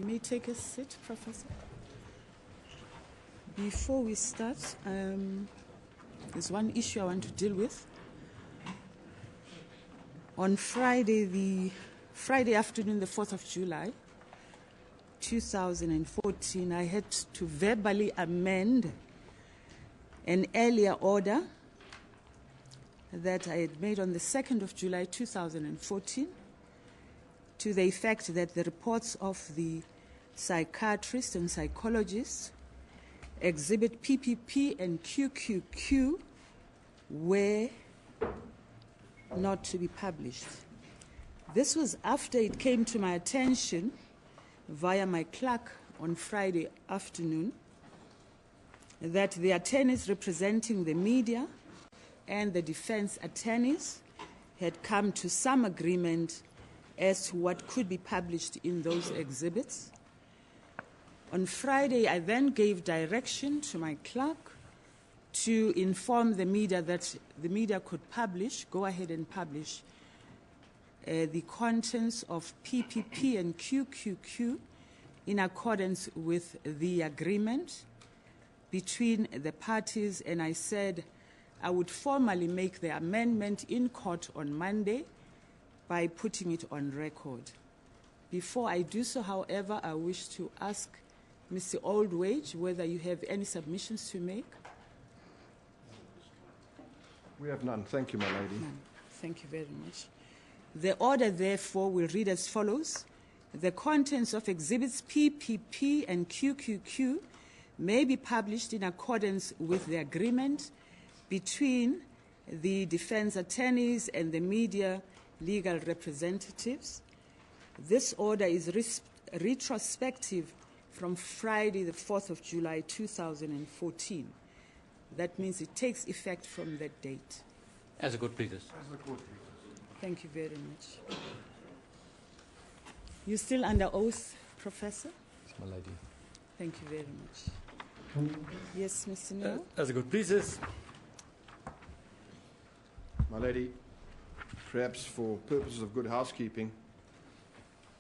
You may take a seat, Professor. Before we start, there's one issue I want to deal with. On Friday afternoon, the 4th of July, 2014, I had to verbally amend an earlier order that I had made on the 2nd of July, 2014, to the effect that the reports of the psychiatrists and psychologists, exhibit PPP and QQQ, were not to be published. This was after it came to my attention via my clerk on Friday afternoon that the attorneys representing the media and the defense attorneys had come to some agreement as to what could be published in those exhibits. On Friday, I then gave direction to my clerk to inform the media that the media could go ahead and publish the contents of PPP and QQQ in accordance with the agreement between the parties, and I said I would formally make the amendment in court on Monday by putting it on record. Before I do so, however, I wish to ask Mr. Oldwage whether you have any submissions to make. We have none. Thank you, my lady. None. Thank you very much. The order, therefore, will read as follows. The contents of exhibits PPP and QQQ may be published in accordance with the agreement between the defense attorneys and the media legal representatives. This order is retrospective from Friday, the 4th of July, 2014. That means it takes effect from that date. As a court pleases. Thank you very much. You're still under oath, Professor? Yes, my lady. Thank you very much. Yes, Mr. Neil? As a court pleases. My lady, perhaps for purposes of good housekeeping,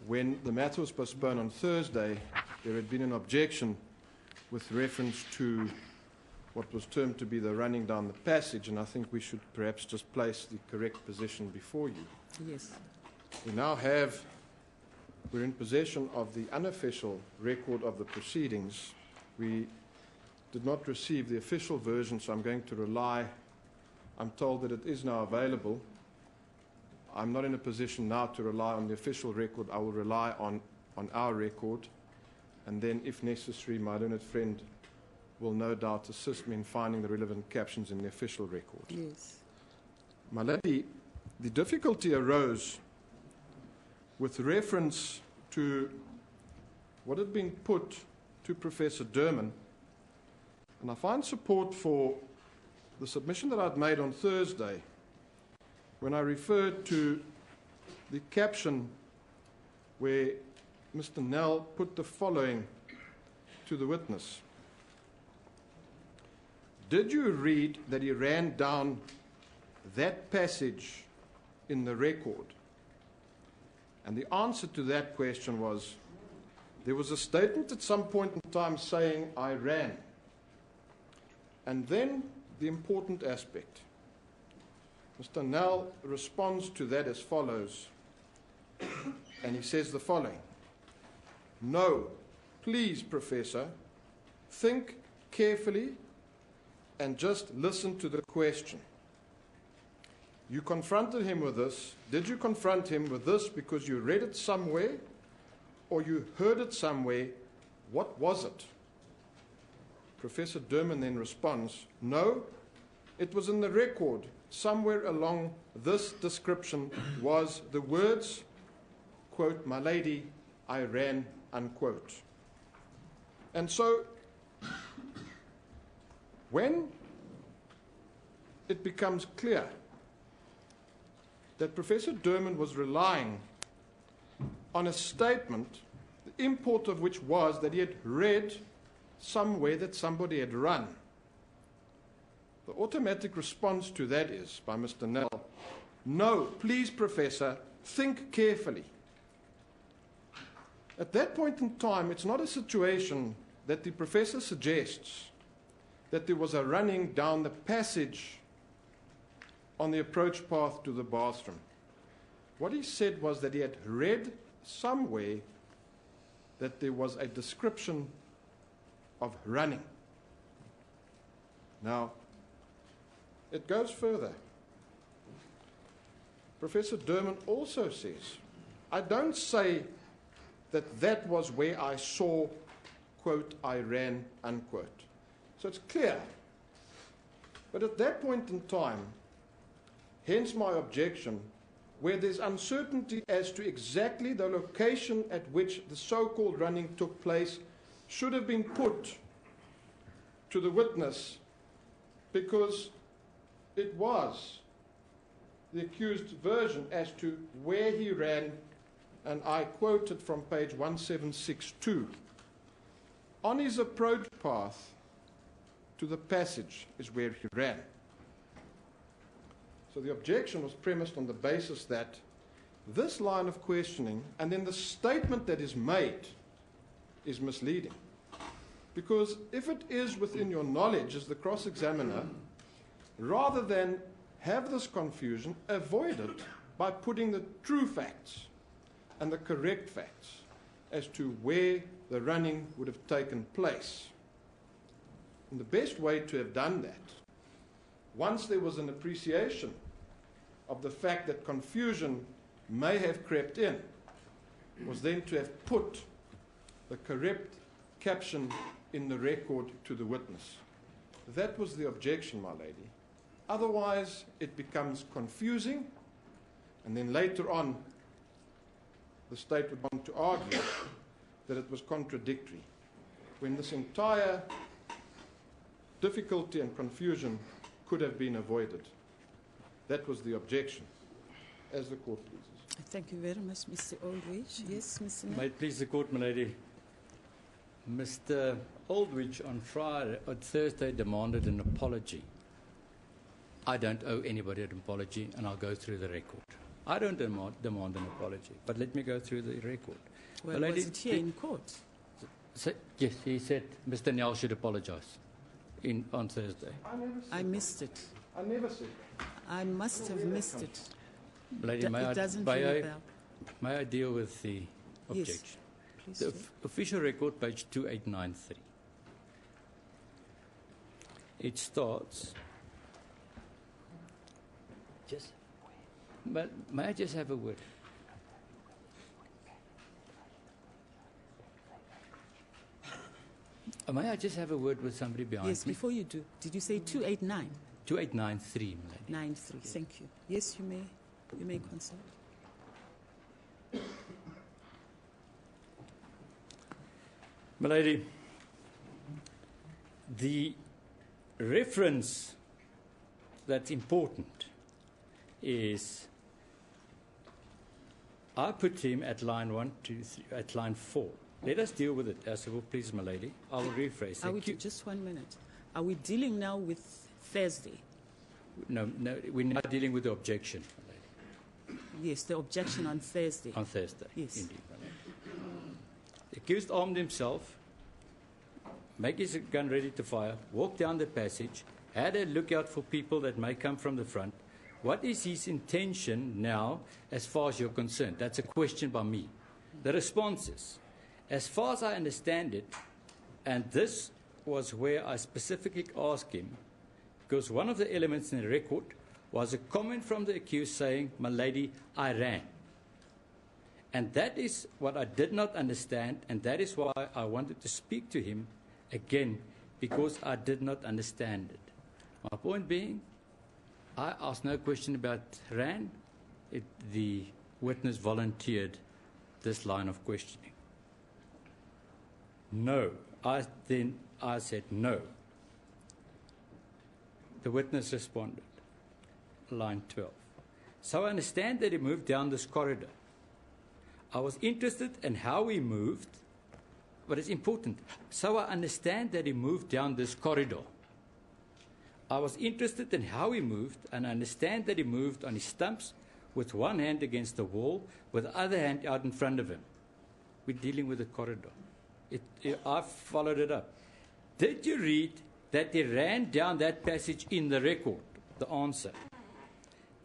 when the matter was postponed on Thursday, there had been an objection with reference to what was termed to be the running down the passage, and I think we should perhaps just place the correct position before you. Yes. We're in possession of the unofficial record of the proceedings. We did not receive the official version, so I'm going to rely, I'm told that it is now available. I'm not in a position now to rely on the official record. I will rely on our record, and then, if necessary, my learned friend will no doubt assist me in finding the relevant captions in the official record. Yes. My lady, the difficulty arose with reference to what had been put to Professor Derman, and I find support for the submission that I'd made on Thursday when I referred to the caption where Mr. Nell put the following to the witness. Did you read that he ran down that passage in the record? And the answer to that question was, there was a statement at some point in time saying, I ran. And then the important aspect. Mr. Nell responds to that as follows, and he says the following. No, please, Professor, think carefully and just listen to the question. You confronted him with this. Did you confront him with this because you read it somewhere or you heard it somewhere? What was it? Professor Derman then responds, no, it was in the record. Somewhere along this description was the words, quote, my lady, I ran, unquote. And so, when it becomes clear that Professor Derman was relying on a statement, the import of which was that he had read somewhere that somebody had run, the automatic response to that is, by Mr. Nell, no, please, Professor, think carefully. At that point in time, it's not a situation that the professor suggests that there was a running down the passage on the approach path to the bathroom. What he said was that he had read somewhere that there was a description of running. Now, it goes further. Professor Derman also says, I don't say that that was where I saw, quote, I ran, unquote. So it's clear. But at that point in time, hence my objection, where there's uncertainty as to exactly the location at which the so-called running took place, should have been put to the witness, because it was the accused's version as to where he ran, and I quoted from page 1762. On his approach path to the passage is where he ran. So the objection was premised on the basis that this line of questioning and then the statement that is made is misleading. Because if it is within your knowledge as the cross-examiner, rather than have this confusion, avoid it by putting the true facts and the correct facts as to where the running would have taken place. And the best way to have done that, once there was an appreciation of the fact that confusion may have crept in, was then to have put the correct caption in the record to the witness. That was the objection, my lady. Otherwise, it becomes confusing, and then later on, the state would want to argue that it was contradictory, when this entire difficulty and confusion could have been avoided. That was the objection, as the court pleases. Thank you very much, Mr. Aldridge. Yes, Mr. Mayor. May it please the court, my lady. Mr. Aldridge on Thursday demanded an apology. I don't owe anybody an apology, and I'll go through the record. I don't demand an apology, but let me go through the record. Well, my lady, was it here in court? Yes, he said Mr. Nell should apologize on Thursday. I missed it. I never said that. I must have missed it. Lady, It doesn't ring a bell. may I deal with the objection? Yes, please The do. official record, page 2893. It starts. But may I just have a word? May I just have a word with somebody behind Yes, me? before you do, did you say 289? 2893, my lady. 93, thank you. Yes, you may consult. My lady, the reference that's important is I put him at line 1, 2, 3, at line 4. Let us deal with it, as it will please, my lady. I will rephrase. Just 1 minute. Are we dealing now with Thursday? No, we're now dealing with the objection, my lady. Yes, the objection on Thursday. On Thursday, Yes. indeed, my lady. The accused armed himself, make his gun ready to fire, walked down the passage, had a lookout for people that may come from the front. What is his intention now, as far as you're concerned? That's a question by me. The response is, as far as I understand it, and this was where I specifically asked him, because one of the elements in the record was a comment from the accused saying, "My lady, I ran." And that is what I did not understand, and that is why I wanted to speak to him again, because I did not understand it. My point being, I asked no question about ran. The witness volunteered this line of questioning. No. I said no. The witness responded. Line 12. So I understand that he moved down this corridor. I was interested in how he moved, but it's important. So I understand that he moved down this corridor. I was interested in how he moved, and I understand that he moved on his stumps with one hand against the wall, with the other hand out in front of him. we're dealing with a corridor. I've followed it up. Did you read that he ran down that passage in the record? The answer.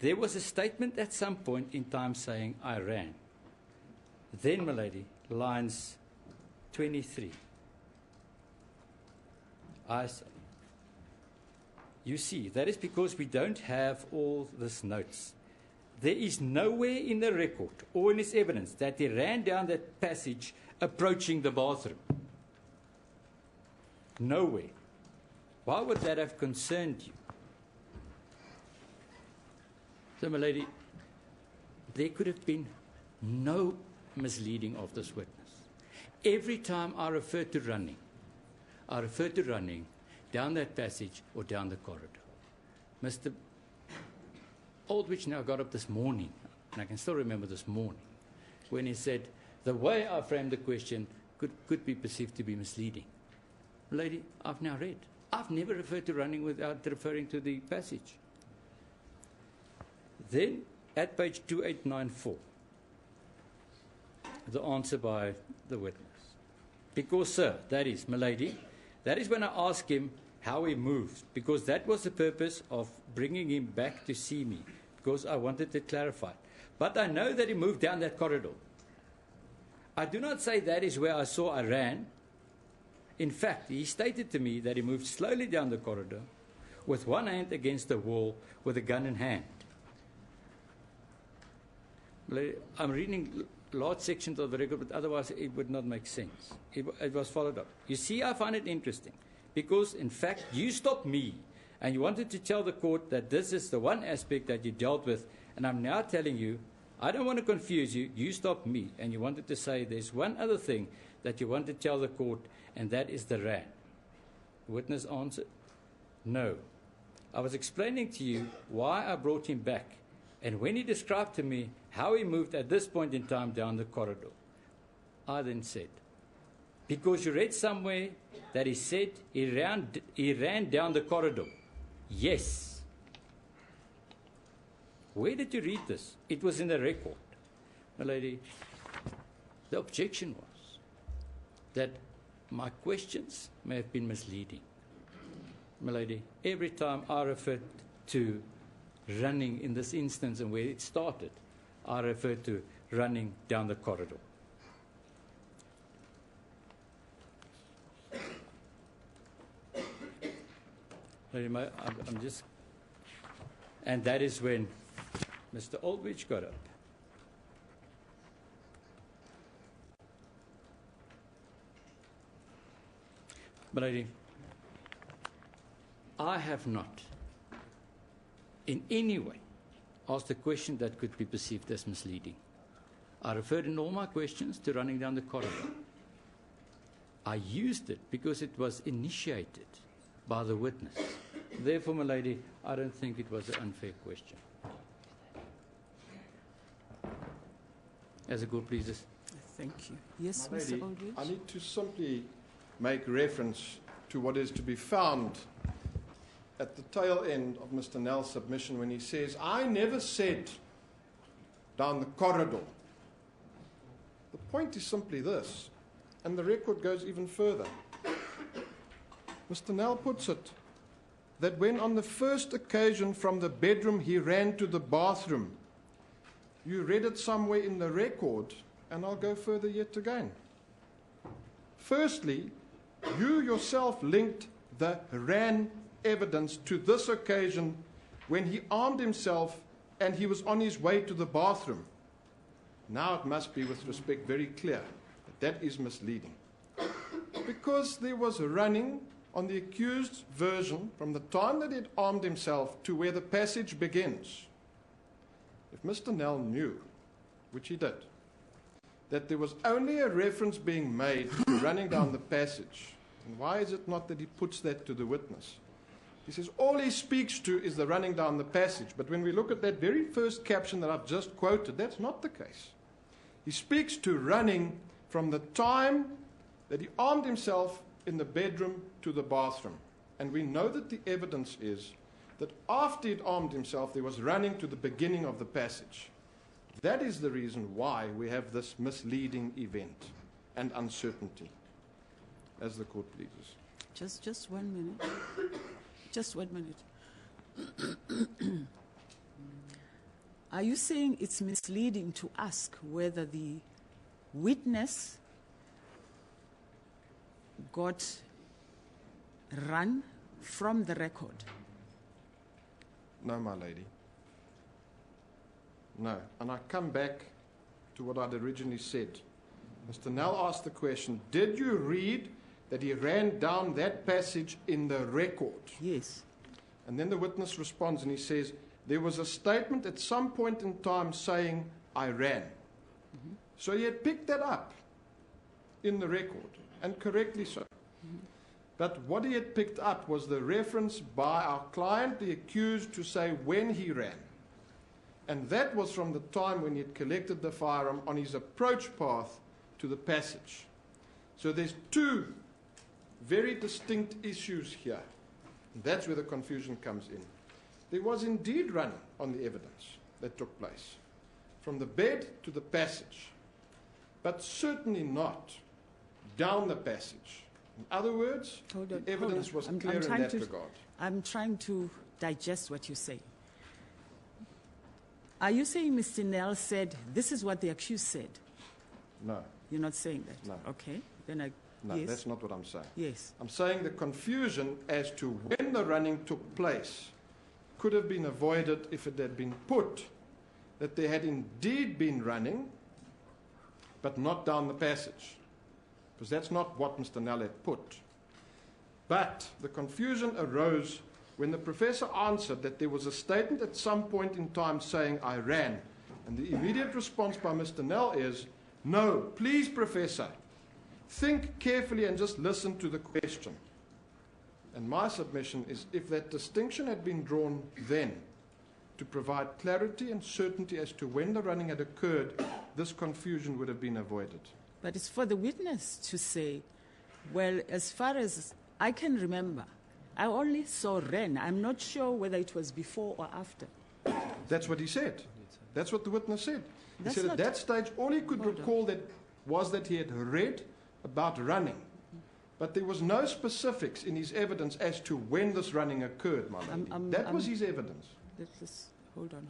There was a statement at some point in time saying, I ran. Then, my lady, lines 23. I say, you see, that is because we don't have all these notes. There is nowhere in the record or in his evidence that he ran down that passage approaching the bathroom. Nowhere. Why would that have concerned you? So, my lady, there could have been no misleading of this witness. Every time I refer to running down that passage or down the corridor. Mr. Aldrich now got up this morning, and I can still remember this morning, when he said, the way I framed the question could be perceived to be misleading. Lady, I've now read. I've never referred to running without referring to the passage. Then, at page 2894, the answer by the witness. Because, sir, that is, my lady, that is when I asked him how he moved, because that was the purpose of bringing him back to see me, because I wanted to clarify. But I know that he moved down that corridor. I do not say that is where I saw I ran. In fact, he stated to me that he moved slowly down the corridor with one hand against the wall with a gun in hand. I'm reading large sections of the record, but otherwise it would not make sense. It was followed up. You see, I find it interesting because, in fact, you stopped me and you wanted to tell the court that this is the one aspect that you dealt with, and I'm now telling you, I don't want to confuse you. You stopped me and you wanted to say there's one other thing that you want to tell the court, and that is the ran. The witness answered, no. I was explaining to you why I brought him back, and when he described to me how he moved at this point in time down the corridor, I then said, because you read somewhere that he said he ran down the corridor. Yes. Where did you read this? It was in the record. My lady, the objection was that my questions may have been misleading. My lady, every time I referred to running in this instance and where it started, I referred to running down the corridor. I'm just, and that is when Mr. Aldrich got up. But I have not in any way asked a question that could be perceived as misleading. I referred in all my questions to running down the corridor. I used it because it was initiated by the witness. Therefore, my lady, I don't think it was an unfair question. As the court pleases. Thank you. Yes, My Mr. lady, Aldrich. I need to simply make reference to what is to be found at the tail end of Mr. Nell's submission when he says, I never said down the corridor. The point is simply this, and the record goes even further. Mr. Nell puts it that when on the first occasion from the bedroom he ran to the bathroom, you read it somewhere in the record, and I'll go further yet again. Firstly, you yourself linked the ran evidence to this occasion when he armed himself and he was on his way to the bathroom. Now it must be, with respect, very clear that that is misleading. Because there was running on the accused's version from the time that he had armed himself to where the passage begins. If Mr. Nell knew, which he did, that there was only a reference being made to running down the passage, and why is it not that he puts that to the witness? He says all he speaks to is the running down the passage, but when we look at that very first caption that I've just quoted, that's not the case. He speaks to running from the time that he armed himself in the bedroom to the bathroom. And we know that the evidence is that after he'd armed himself, there was running to the beginning of the passage. That is the reason why we have this misleading event. and uncertainty, as the court pleases. Just 1 minute. Just 1 minute. Are you saying it's misleading to ask whether the witness got run from the record? No, my lady. No. And I come back to what I'd originally said. Mr. Nell asked the question, did you read that he ran down that passage in the record? Yes. And then the witness responds and he says, there was a statement at some point in time saying, I ran. Mm-hmm. So he had picked that up in the record, and correctly so. Mm-hmm. But what he had picked up was the reference by our client, the accused, to say when he ran. And that was from the time when he had collected the firearm on his approach path to the passage. So there's two very distinct issues here. And that's where the confusion comes in. There was indeed running on the evidence that took place, from the bed to the passage, but certainly not down the passage. In other words, the evidence was clear in that regard. I'm trying to digest what you say. Are you saying Mr. Nell said, this is what the accused said? No. You're not saying that? No. Okay. Then no, yes. That's not what I'm saying. Yes. I'm saying the confusion as to when the running took place could have been avoided if it had been put that there had indeed been running, but not down the passage. Because that's not what Mr. Nell had put. But the confusion arose when the professor answered that there was a statement at some point in time saying, I ran. And the immediate response by Mr. Nell is, no, please, Professor, think carefully and just listen to the question. And my submission is, if that distinction had been drawn then to provide clarity and certainty as to when the running had occurred, this confusion would have been avoided. But it's for the witness to say, well, as far as I can remember, I only saw ran. I'm not sure whether it was before or after. That's what he said. That's what the witness said. He said at that stage, all he could recall was that he had read about running. But there was no specifics in his evidence as to when this running occurred, my lady. That was his evidence. Hold on.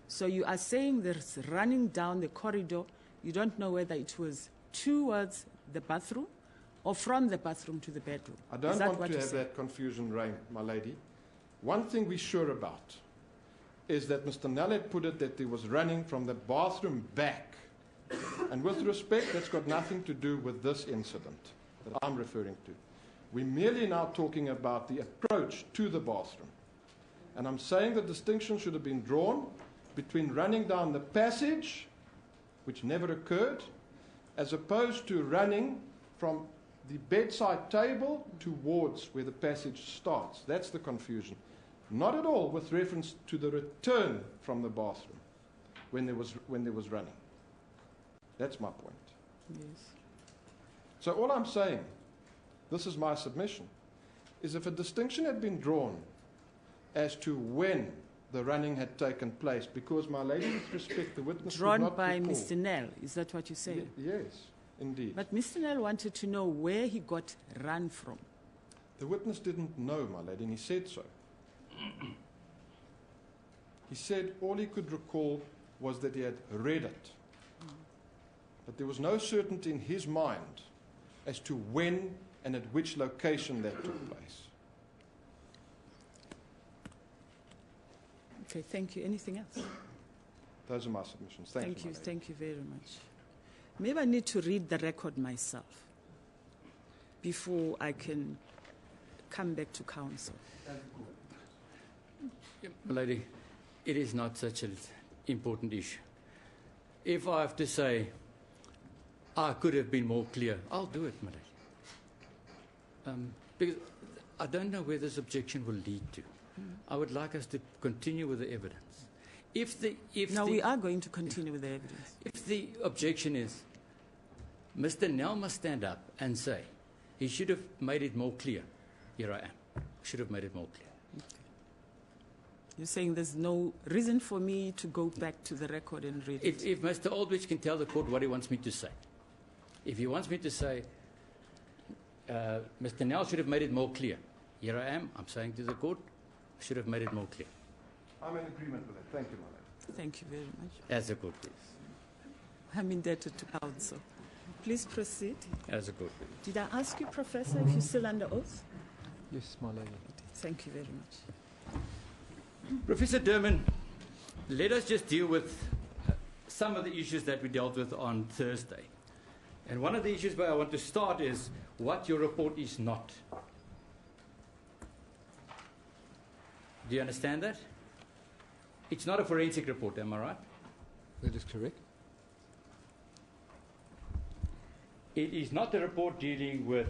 So you are saying there's running down the corridor. You don't know whether it was towards the bathroom or from the bathroom to the bedroom. I don't want to have that confusion reign, my lady. One thing we're sure about is that Mr. Nell had put it that there was running from the bathroom back. And with respect, that's got nothing to do with this incident that I'm referring to. We're merely now talking about the approach to the bathroom. And I'm saying the distinction should have been drawn between running down the passage, which never occurred, as opposed to running from the bedside table towards where the passage starts. That's the confusion. Not at all with reference to the return from the bathroom when there was running. That's my point. Yes. So all I'm saying, this is my submission, is if a distinction had been drawn as to when the running had taken place, because, my lady, with respect, the witness drawn could not by recall. Mr. Nell, is that what you're saying? Yes, indeed. But Mr. Nell wanted to know where he got run from. The witness didn't know, my lady, and he said so. He said all he could recall was that he had read it. But there was no certainty in his mind as to when and at which location that took place. Okay, thank you. Anything else? Those are my submissions. Thank you. Thank you very much. Maybe I need to read the record myself before I can come back to counsel. Lady, it is not such an important issue. If I have to say, I could have been more clear, I'll do it, my lady. Because I don't know where this objection will lead to. I would like us to continue with the evidence. We are going to continue with the evidence. If the objection is, Mr. Nell must stand up and say, he should have made it more clear. Here I am. Should have made it more clear. Okay. You're saying there's no reason for me to go back to the record and read it? If Mr. Aldrich can tell the court what he wants me to say. If he wants me to say, Mr. Nell should have made it more clear. Here I am, I'm saying to the court, I should have made it more clear. I'm in agreement with that. Thank you, my lady. Thank you very much. As a court, please. I'm indebted to counsel. Please proceed. As a court, please. Did I ask you, Professor, if you're still under oath? Yes, my lady. Thank you very much. Professor Durman, let us just deal with some of the issues that we dealt with on Thursday. And one of the issues where I want to start is what your report is not. Do you understand that? It's not a forensic report, am I right? That is correct. It is not a report dealing with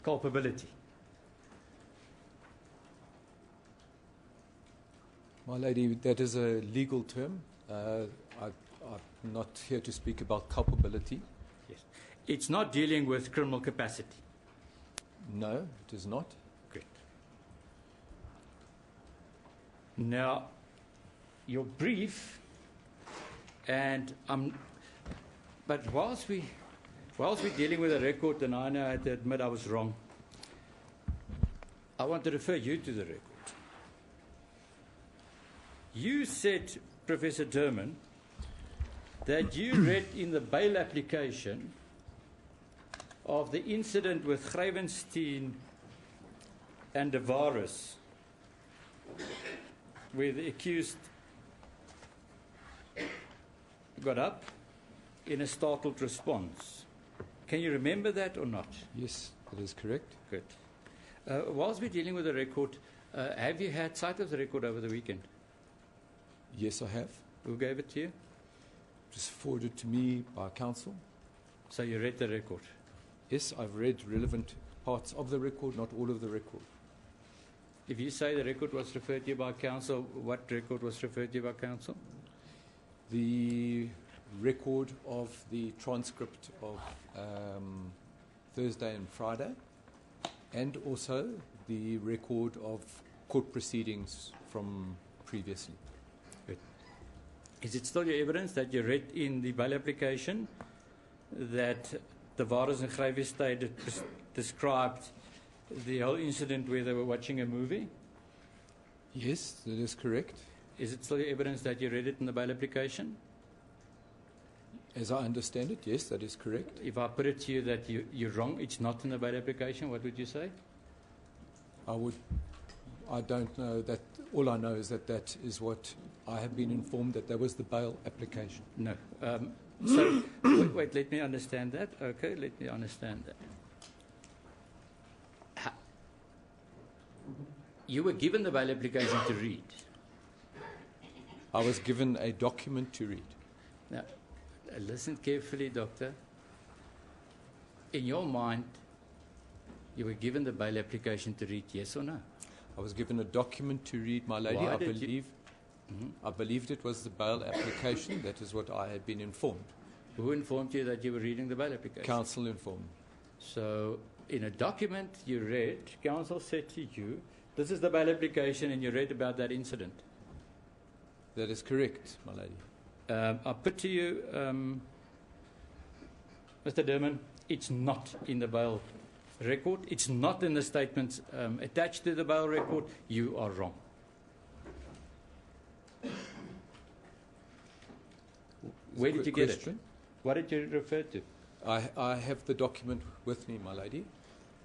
culpability. My lady, that is a legal term. I'm not here to speak about culpability. Yes. It's not dealing with criminal capacity. No, it is not. Great. Now, your brief, and but whilst we're dealing with a record, and I know I had to admit I was wrong, I want to refer you to the record. You said, Professor Durman, that you read in the bail application of the incident with Gravenstein and De Vares, where the accused got up in a startled response. Can you remember that or not? Yes, that is correct. Good. Whilst we're dealing with the record, have you had sight of the record over the weekend? Yes, I have. Who gave it to you? Just forwarded to me by counsel. So you read the record? Yes, I've read relevant parts of the record, not all of the record. If you say the record was referred to you by counsel, what record was referred to you by counsel? The record of the transcript of Thursday and Friday, and also the record of court proceedings from previously. Good. Is it still your evidence that you read in the bail application that De Vares and Gravenstein described the whole incident where they were watching a movie? Yes, that is correct. Is it still your evidence that you read it in the bail application? As I understand it, yes, that is correct. If I put it to you that you're wrong, it's not in the bail application, what would you say? I don't know that. All I know is that that is what I have been informed, that was the bail application. No. So, wait, let me understand that. Okay, let me understand that. You were given the bail application to read. I was given a document to read. Now, listen carefully, Doctor. In your mind, you were given the bail application to read, yes or no? I was given a document to read, my lady. I believed it was the bail application. That is what I had been informed. Who informed you that you were reading the bail application? Counsel informed me. So, in a document you read, counsel said to you, this is the bail application, and you read about that incident. That is correct, my lady. I put to you, Mr. Durman, it's not in the bail record. It's not in the statements attached to the bail record. You are wrong. Where did you get it? What did you refer to? I have the document with me, my lady.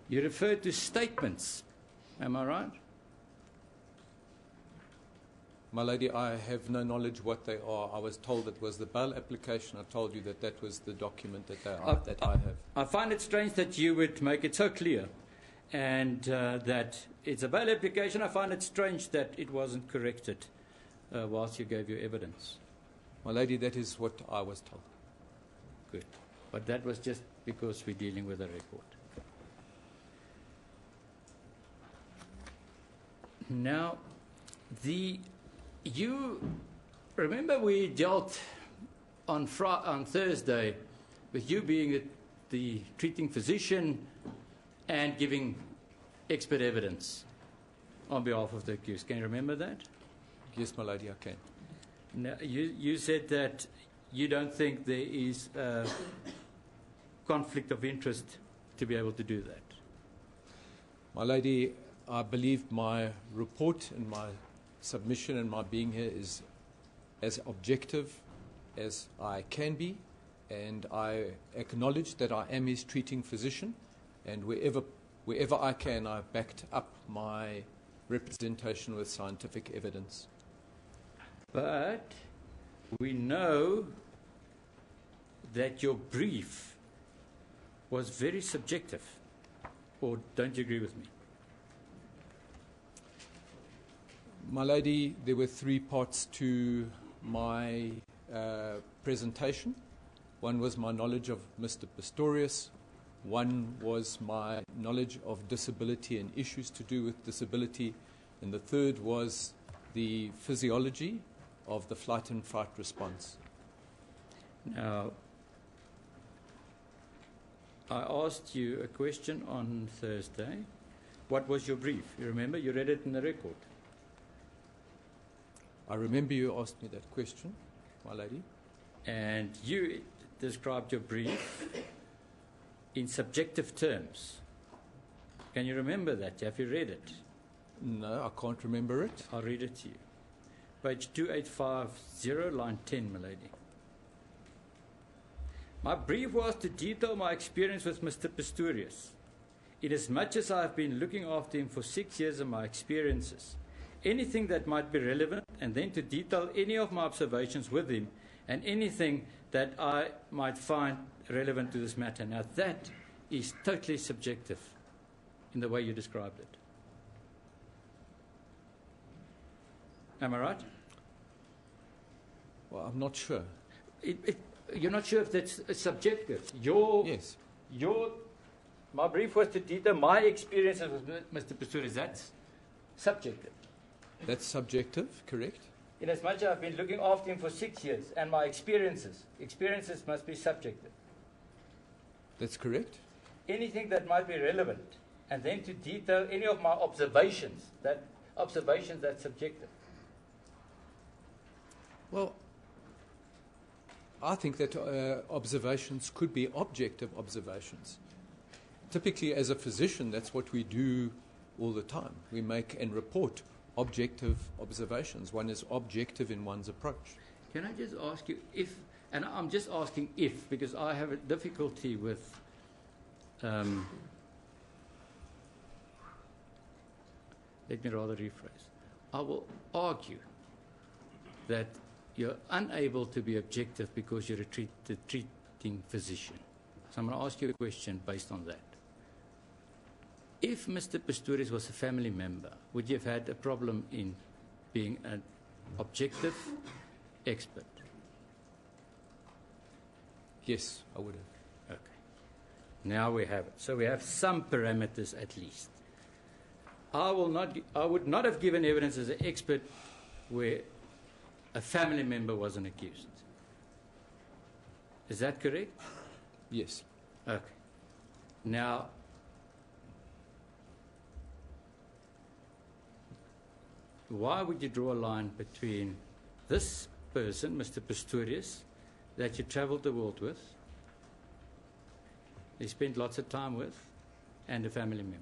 You referred to statements. Am I right? My lady, I have no knowledge what they are. I was told it was the bail application. I told you that that was the document that I have. I find it strange that you would make it so clear and that it's a bail application. I find it strange that it wasn't corrected whilst you gave your evidence. My lady, that is what I was told. Good. But that was just because we're dealing with a record. Now, you remember we dealt on Thursday with you being the treating physician and giving expert evidence on behalf of the accused. Can you remember that? Yes, my lady, I can. Now, you said that you don't think there is conflict of interest to be able to do that? My lady, I believe my report and my submission and my being here is as objective as I can be, and I acknowledge that I am his treating physician, and wherever I can, I've backed up my representation with scientific evidence. But we know that your brief was very subjective. Or don't you agree with me? My lady, there were three parts to my presentation. One was my knowledge of Mr. Pistorius. One was my knowledge of disability and issues to do with disability. And the third was the physiology of the flight and fight response. Now, I asked you a question on Thursday. What was your brief? You remember? You read it in the record. I remember you asked me that question, my lady. And you described your brief in subjective terms. Can you remember that? Have you read it? No, I can't remember it. I'll read it to you. Page 2850, line 10, my lady. My brief was to detail my experience with Mr. Pistorius. Inasmuch as I have been looking after him for 6 years and my experiences, anything that might be relevant, and then to detail any of my observations with him and anything that I might find relevant to this matter. Now that is totally subjective in the way you described it. Am I right? Well, I'm not sure. You're not sure if that's subjective. Yes. My brief was to detail my experiences with Mr. Pistorius. That's subjective. That's subjective, correct? Inasmuch as I've been looking after him for 6 years, and my experiences must be subjective. That's correct. Anything that might be relevant, and then to detail any of my observations, that's subjective. Well, I think that observations could be objective observations. Typically, as a physician, that's what we do all the time. We make and report objective observations. One is objective in one's approach. Can I just ask you if, and I'm just asking if, because I have a difficulty with let me rather rephrase. I will argue that you're unable to be objective because you're the treating physician. So I'm going to ask you a question based on that. If Mr. Pistorius was a family member, would you have had a problem in being an objective expert? Yes, I would have. Okay. Now we have it. So we have some parameters at least. I would not have given evidence as an expert where a family member wasn't accused. Is that correct? Yes. Okay. Now, why would you draw a line between this person, Mr. Pistorius, that you traveled the world with, you spent lots of time with, and a family member?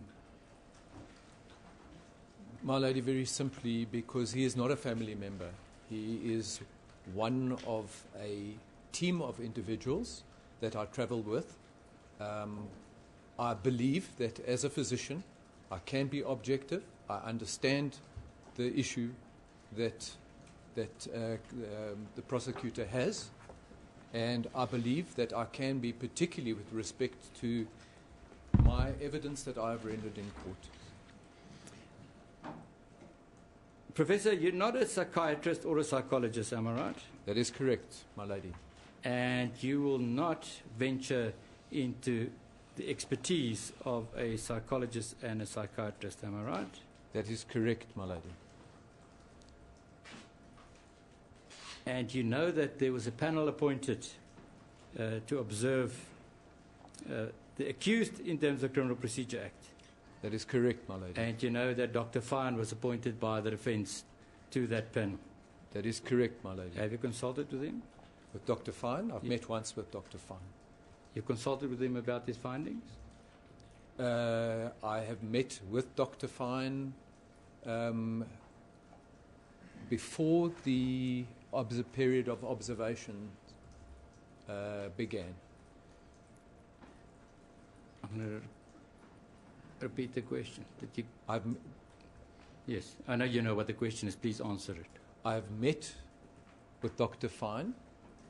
My lady, very simply, because he is not a family member. He is one of a team of individuals that I traveled with. I believe that as a physician, I can be objective. I understand the issue that the prosecutor has, and I believe that I can be, particularly with respect to my evidence that I have rendered in court. Professor, you're not a psychiatrist or a psychologist, am I right? That is correct, my lady. And you will not venture into the expertise of a psychologist and a psychiatrist, am I right? That is correct, my lady. And you know that there was a panel appointed to observe the accused in terms of the Criminal Procedure Act. That is correct, my lady. And you know that Dr. Fine was appointed by the defence to that panel. That is correct, my lady. Have you consulted with him? With Dr. Fine? I've met once with Dr. Fine. You consulted with him about his findings? I have met with Dr. Fine before the period of observation began. I'm going to repeat the question. I've Yes, I know you know what the question is. Please answer it. I've met with Dr. Fine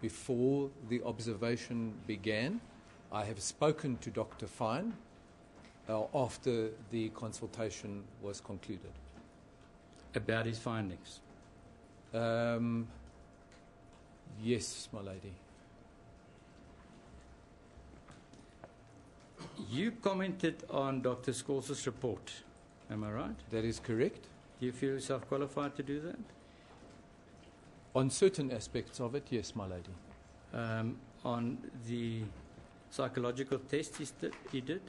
before the observation began. I have spoken to Dr. Fine after the consultation was concluded. About his findings? Yes, my lady. You commented on Dr. Scholz's report, am I right? That is correct. Do you feel yourself qualified to do that? On certain aspects of it, yes, my lady. On the psychological test he did,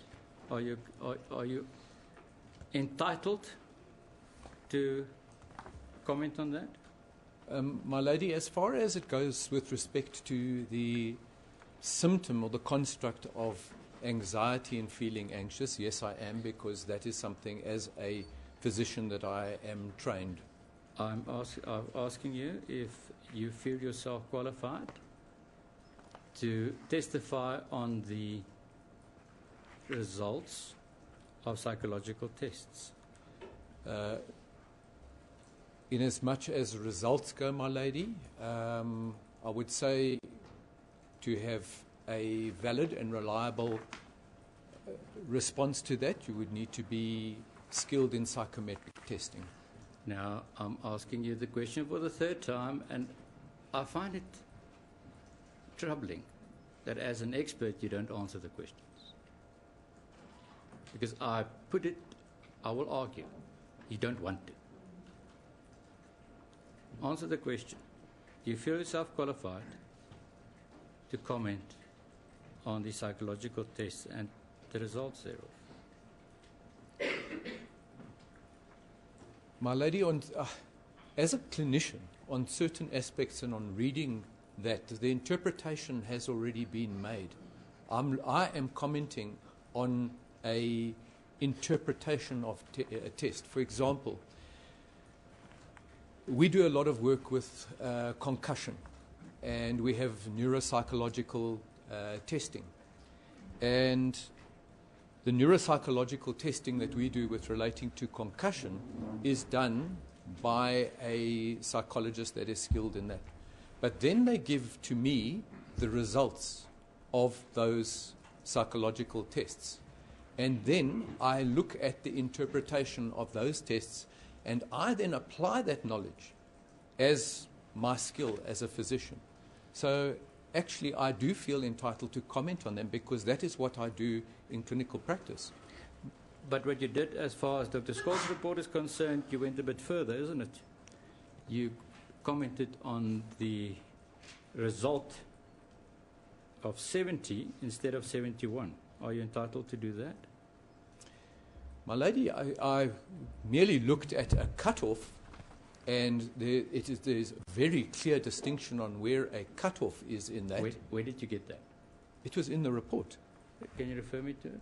are you entitled to comment on that? My lady, as far as it goes with respect to the symptom or the construct of anxiety and feeling anxious, yes, I am, because that is something as a physician that I am trained. I'm asking you if you feel yourself qualified to testify on the results of psychological tests. In as much as results go, my lady, I would say to have a valid and reliable response to that, you would need to be skilled in psychometric testing. Now, I'm asking you the question for the third time, and I find it troubling that as an expert you don't answer the questions. Because I will argue, you don't want to. Answer the question. Do you feel yourself qualified to comment on the psychological tests and the results thereof? My lady, as a clinician, on certain aspects and on reading that, the interpretation has already been made. I am commenting on a interpretation of a test. For example, we do a lot of work with concussion, and we have neuropsychological testing. And the neuropsychological testing that we do with relating to concussion is done by a psychologist that is skilled in that. But then they give to me the results of those psychological tests. And then I look at the interpretation of those tests, and I then apply that knowledge as my skill as a physician. So actually I do feel entitled to comment on them because that is what I do in clinical practice. But what you did as far as Dr. Scholz's report is concerned, you went a bit further, isn't it? You commented on the result of 70 instead of 71. Are you entitled to do that? My lady, I merely looked at a cutoff, and there's a very clear distinction on where a cutoff is in that. Where did you get that? It was in the report. Can you refer me to it?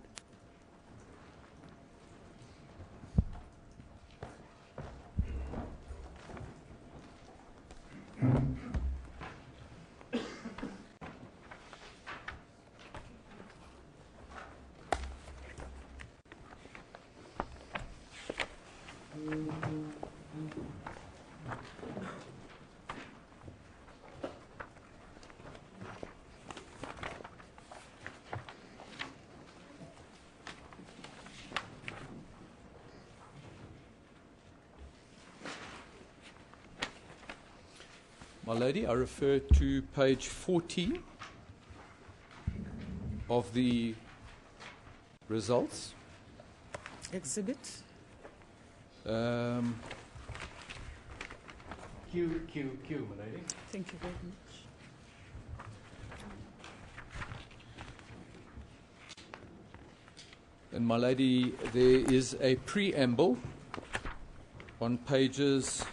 My lady, I refer to page 14 of the results. Exhibit. Q, my lady. Thank you very much. And my lady, there is a preamble on pages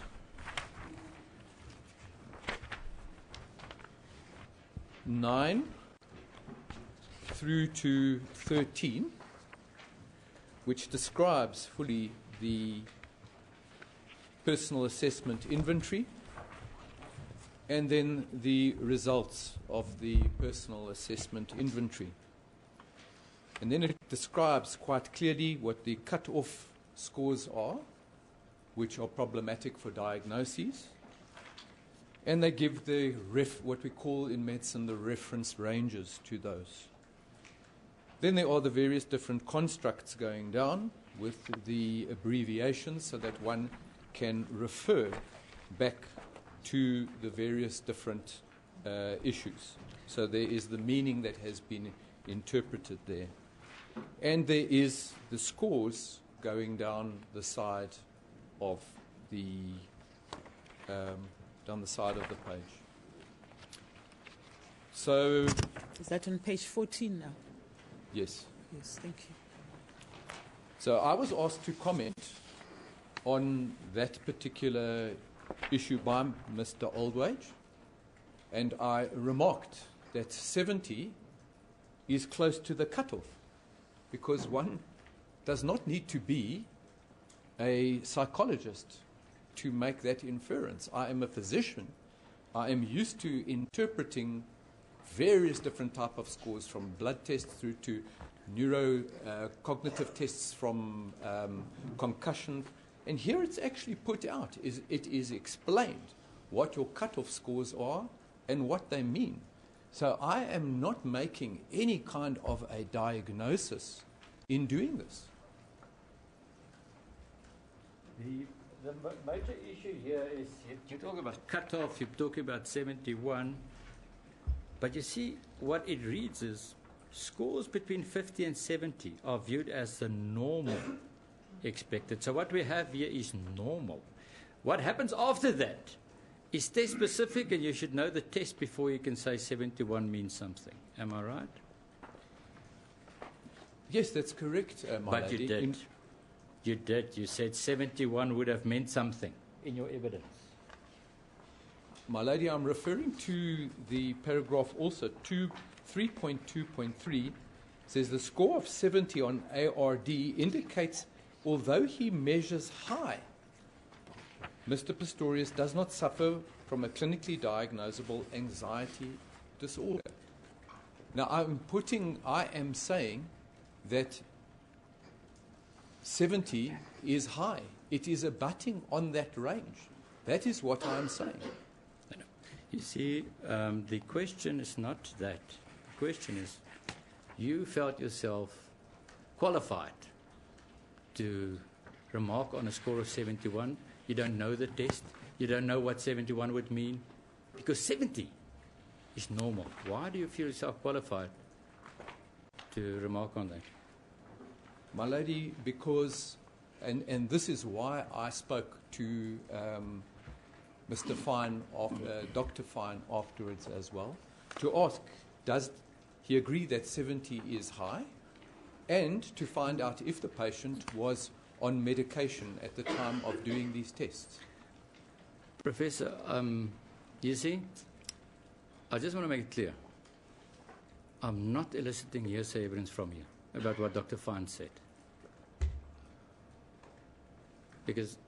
9 through to 13, which describes fully the personal assessment inventory and then the results of the personal assessment inventory. And then it describes quite clearly what the cut-off scores are, which are problematic for diagnoses. And they give the what we call in medicine the reference ranges to those. Then there are the various different constructs going down with the abbreviations so that one can refer back to the various different issues. So there is the meaning that has been interpreted there. And there is the scores going down the side of the page. So Is that on page 14 now? yes. Yes, thank you. So I was asked to comment on that particular issue by Mr. Oldwage, and I remarked that 70 is close to the cutoff, because one does not need to be a psychologist to make that inference. I am a physician. I am used to interpreting various different type of scores, from blood tests through to neurocognitive tests, from concussion. And here it's actually put out. It is explained what your cutoff scores are and what they mean. So I am not making any kind of a diagnosis in doing this. The major issue here is you talk about cutoff, you talk about 71, but you see what it reads is scores between 50 and 70 are viewed as the normal expected. So what we have here is normal. What happens after that is test specific, and you should know the test before you can say 71 means something. Am I right? Yes, that's correct, my But lady. you did. You did. You said 71 would have meant something in your evidence. My lady, I'm referring to the paragraph also, 3.2.3, says the score of 70 on ARD indicates although he measures high, Mr. Pistorius does not suffer from a clinically diagnosable anxiety disorder. Now, I am saying that 70 is high. It is abutting on that range. That is what I'm saying. You see, the question is not that. The question is, you felt yourself qualified to remark on a score of 71. You don't know the test. You don't know what 71 would mean. Because 70 is normal. Why do you feel yourself qualified to remark on that? My lady, because, and this is why I spoke to Mr. Fine, Dr. Fine afterwards as well, to ask, does he agree that 70 is high? And to find out if the patient was on medication at the time of doing these tests. Professor, you see, I just want to make it clear. I'm not eliciting hearsay evidence from you about what Dr. Fine said. Because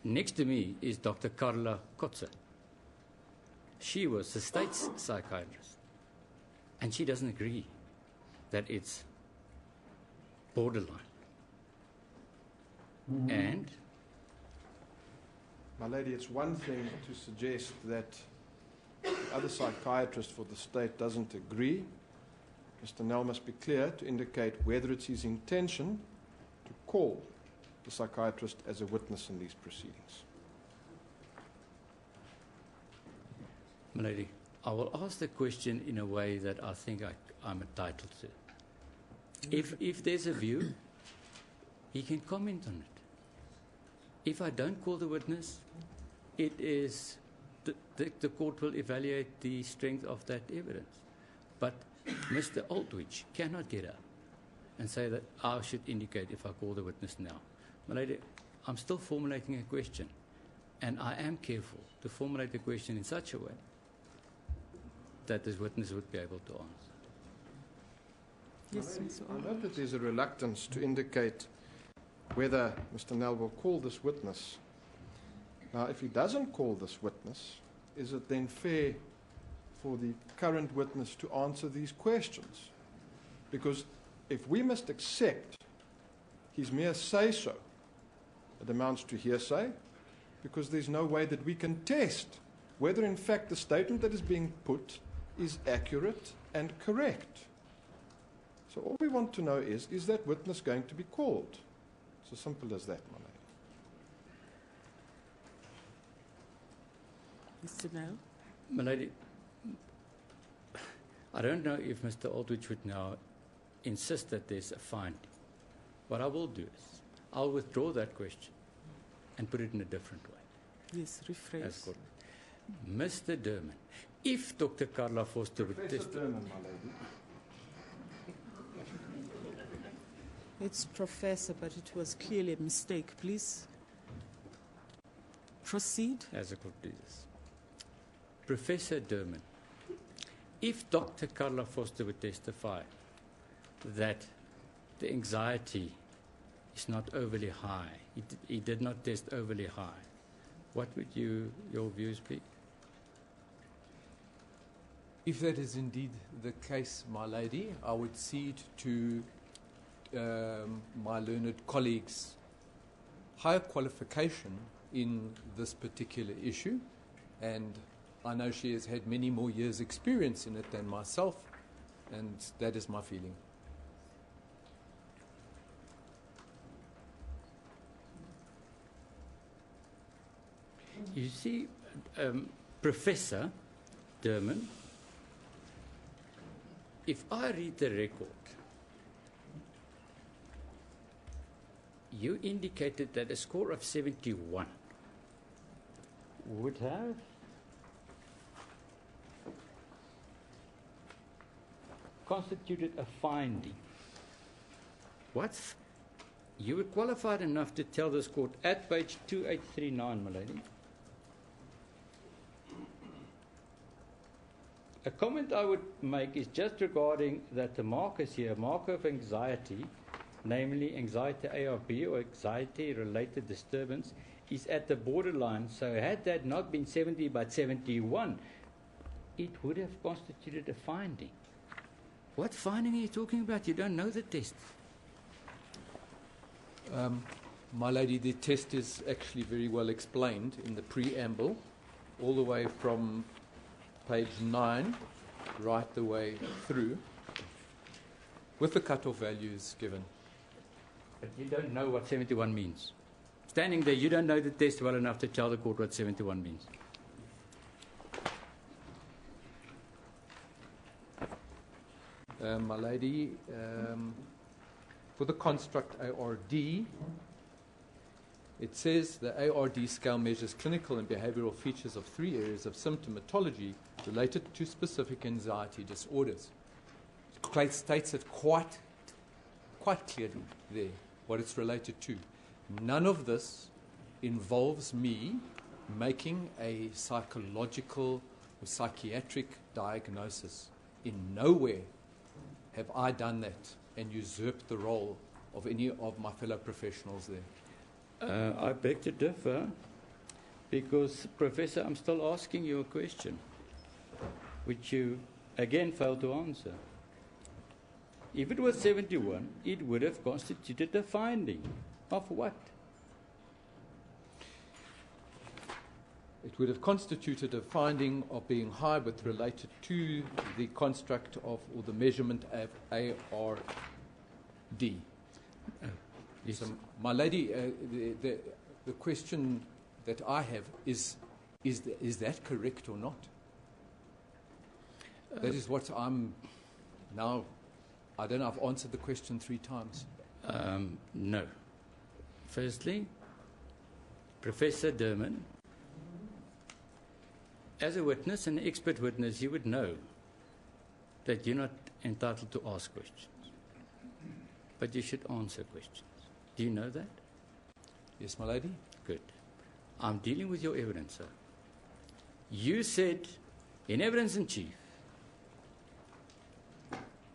next to me is Dr. Carla Kotze. She was the state's psychiatrist. And she doesn't agree that it's borderline. Mm-hmm. And? My lady, it's one thing to suggest that the other psychiatrist for the state doesn't agree. Mr. Nell must be clear to indicate whether it's his intention to call the psychiatrist as a witness in these proceedings. My lady, I will ask the question in a way that I think I'm entitled to. If there's a view, he can comment on it. If I don't call the witness, it is the court will evaluate the strength of that evidence. But Mr. Oldwage cannot get up and say that I should indicate if I call the witness now. My lady, I'm still formulating a question, and I am careful to formulate the question in such a way that this witness would be able to answer. Yes, Mr. I Orr. note that there's a reluctance to indicate whether Mr. Nel will call this witness. Now, if he doesn't call this witness, is it then fair for the current witness to answer these questions? Because if we must accept his mere say-so, it amounts to hearsay, because there's no way that we can test whether in fact the statement that is being put is accurate and correct. So all we want to know is that witness going to be called? It's as simple as that, my lady. Mr. Nel? My lady, I don't know if Mr. Aldrich would now insist that there's a finding. What I will do is, I'll withdraw that question and put it in a different way. Yes, rephrase. As good. Mr. Derman, if Dr. Carla Foster would Professor Derman, my lady. It's Professor, but it was clearly a mistake. Please proceed. As a could do this. Professor Derman, if Dr. Carla Foster would testify that the anxiety is not overly high, he did not test overly high, what would your views be? If that is indeed the case, my lady, I would cede to my learned colleague's higher qualification in this particular issue, and I know she has had many more years' experience in it than myself, and that is my feeling. You see, Professor Derman, if I read the record, you indicated that a score of 71 would have constituted a finding. You were qualified enough to tell this court at page 2839, my lady. A comment I would make is just regarding that the markers here, marker of anxiety, namely anxiety ARB or anxiety-related disturbance, is at the borderline. So had that not been 70 but 71, it would have constituted a finding. What finding are you talking about? You don't know the test. My lady, the test is actually very well explained in the preamble, all the way from page 9 right the way through, with the cutoff values given. But you don't know what 71 means. Standing there, you don't know the test well enough to tell the court what 71 means. My lady, for the construct ARD, it says the ARD scale measures clinical and behavioral features of 3 areas of symptomatology related to specific anxiety disorders. It states it quite clearly there, what it's related to. None of this involves me making a psychological or psychiatric diagnosis. In nowhere have I done that and usurped the role of any of my fellow professionals there. I beg to differ, because, Professor, I'm still asking you a question, which you again failed to answer. If it was 71, it would have constituted a finding of what? It would have constituted a finding of being high with related to the construct of, or the measurement of ARD. Yes. So, my lady, the question that I have is that correct or not? That is what I'm now, I don't know, I've answered the question 3 times. No. Firstly, Professor Derman, as a witness, an expert witness, you would know that you're not entitled to ask questions, but you should answer questions. Do you know that? Yes, my lady. Good. I'm dealing with your evidence, sir. You said in evidence in chief,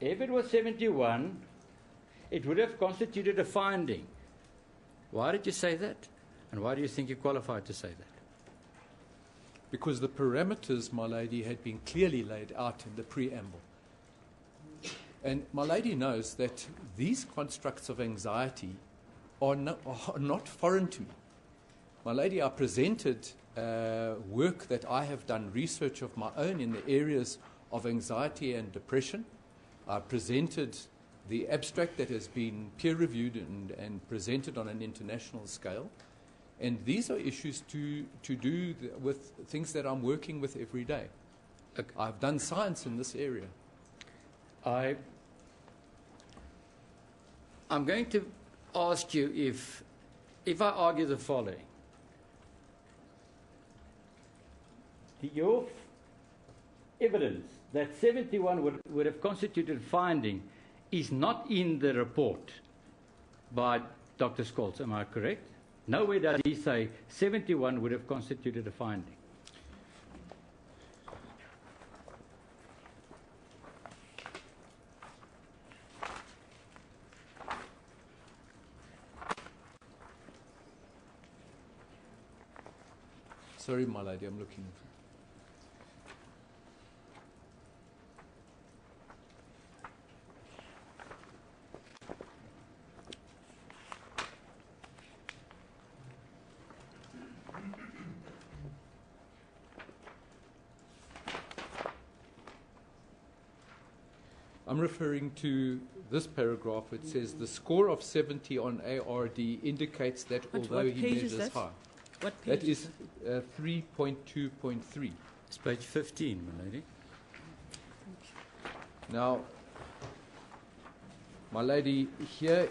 If it was 71, it would have constituted a finding. Why did you say that? And why do you think you're qualified to say that? Because the parameters, my lady, had been clearly laid out in the preamble. And my lady knows that these constructs of anxiety are not foreign to me. My lady, I presented work that I have done, research of my own in the areas of anxiety and depression. I presented the abstract that has been peer-reviewed and presented on an international scale. And these are issues to do with things that I'm working with every day. Okay. I've done science in this area. I'm going to ask you if I argue the following. Your evidence that 71 would have constituted finding is not in the report by Dr. Scholz, am I correct? Nowhere does he say 71 would have constituted a finding. Sorry, my lady, I'm looking. I'm referring to this paragraph. It says the score of 70 on ARD indicates that although he measures high. What page? That is 3.2.3. It's page 15, my lady. Now, my lady, here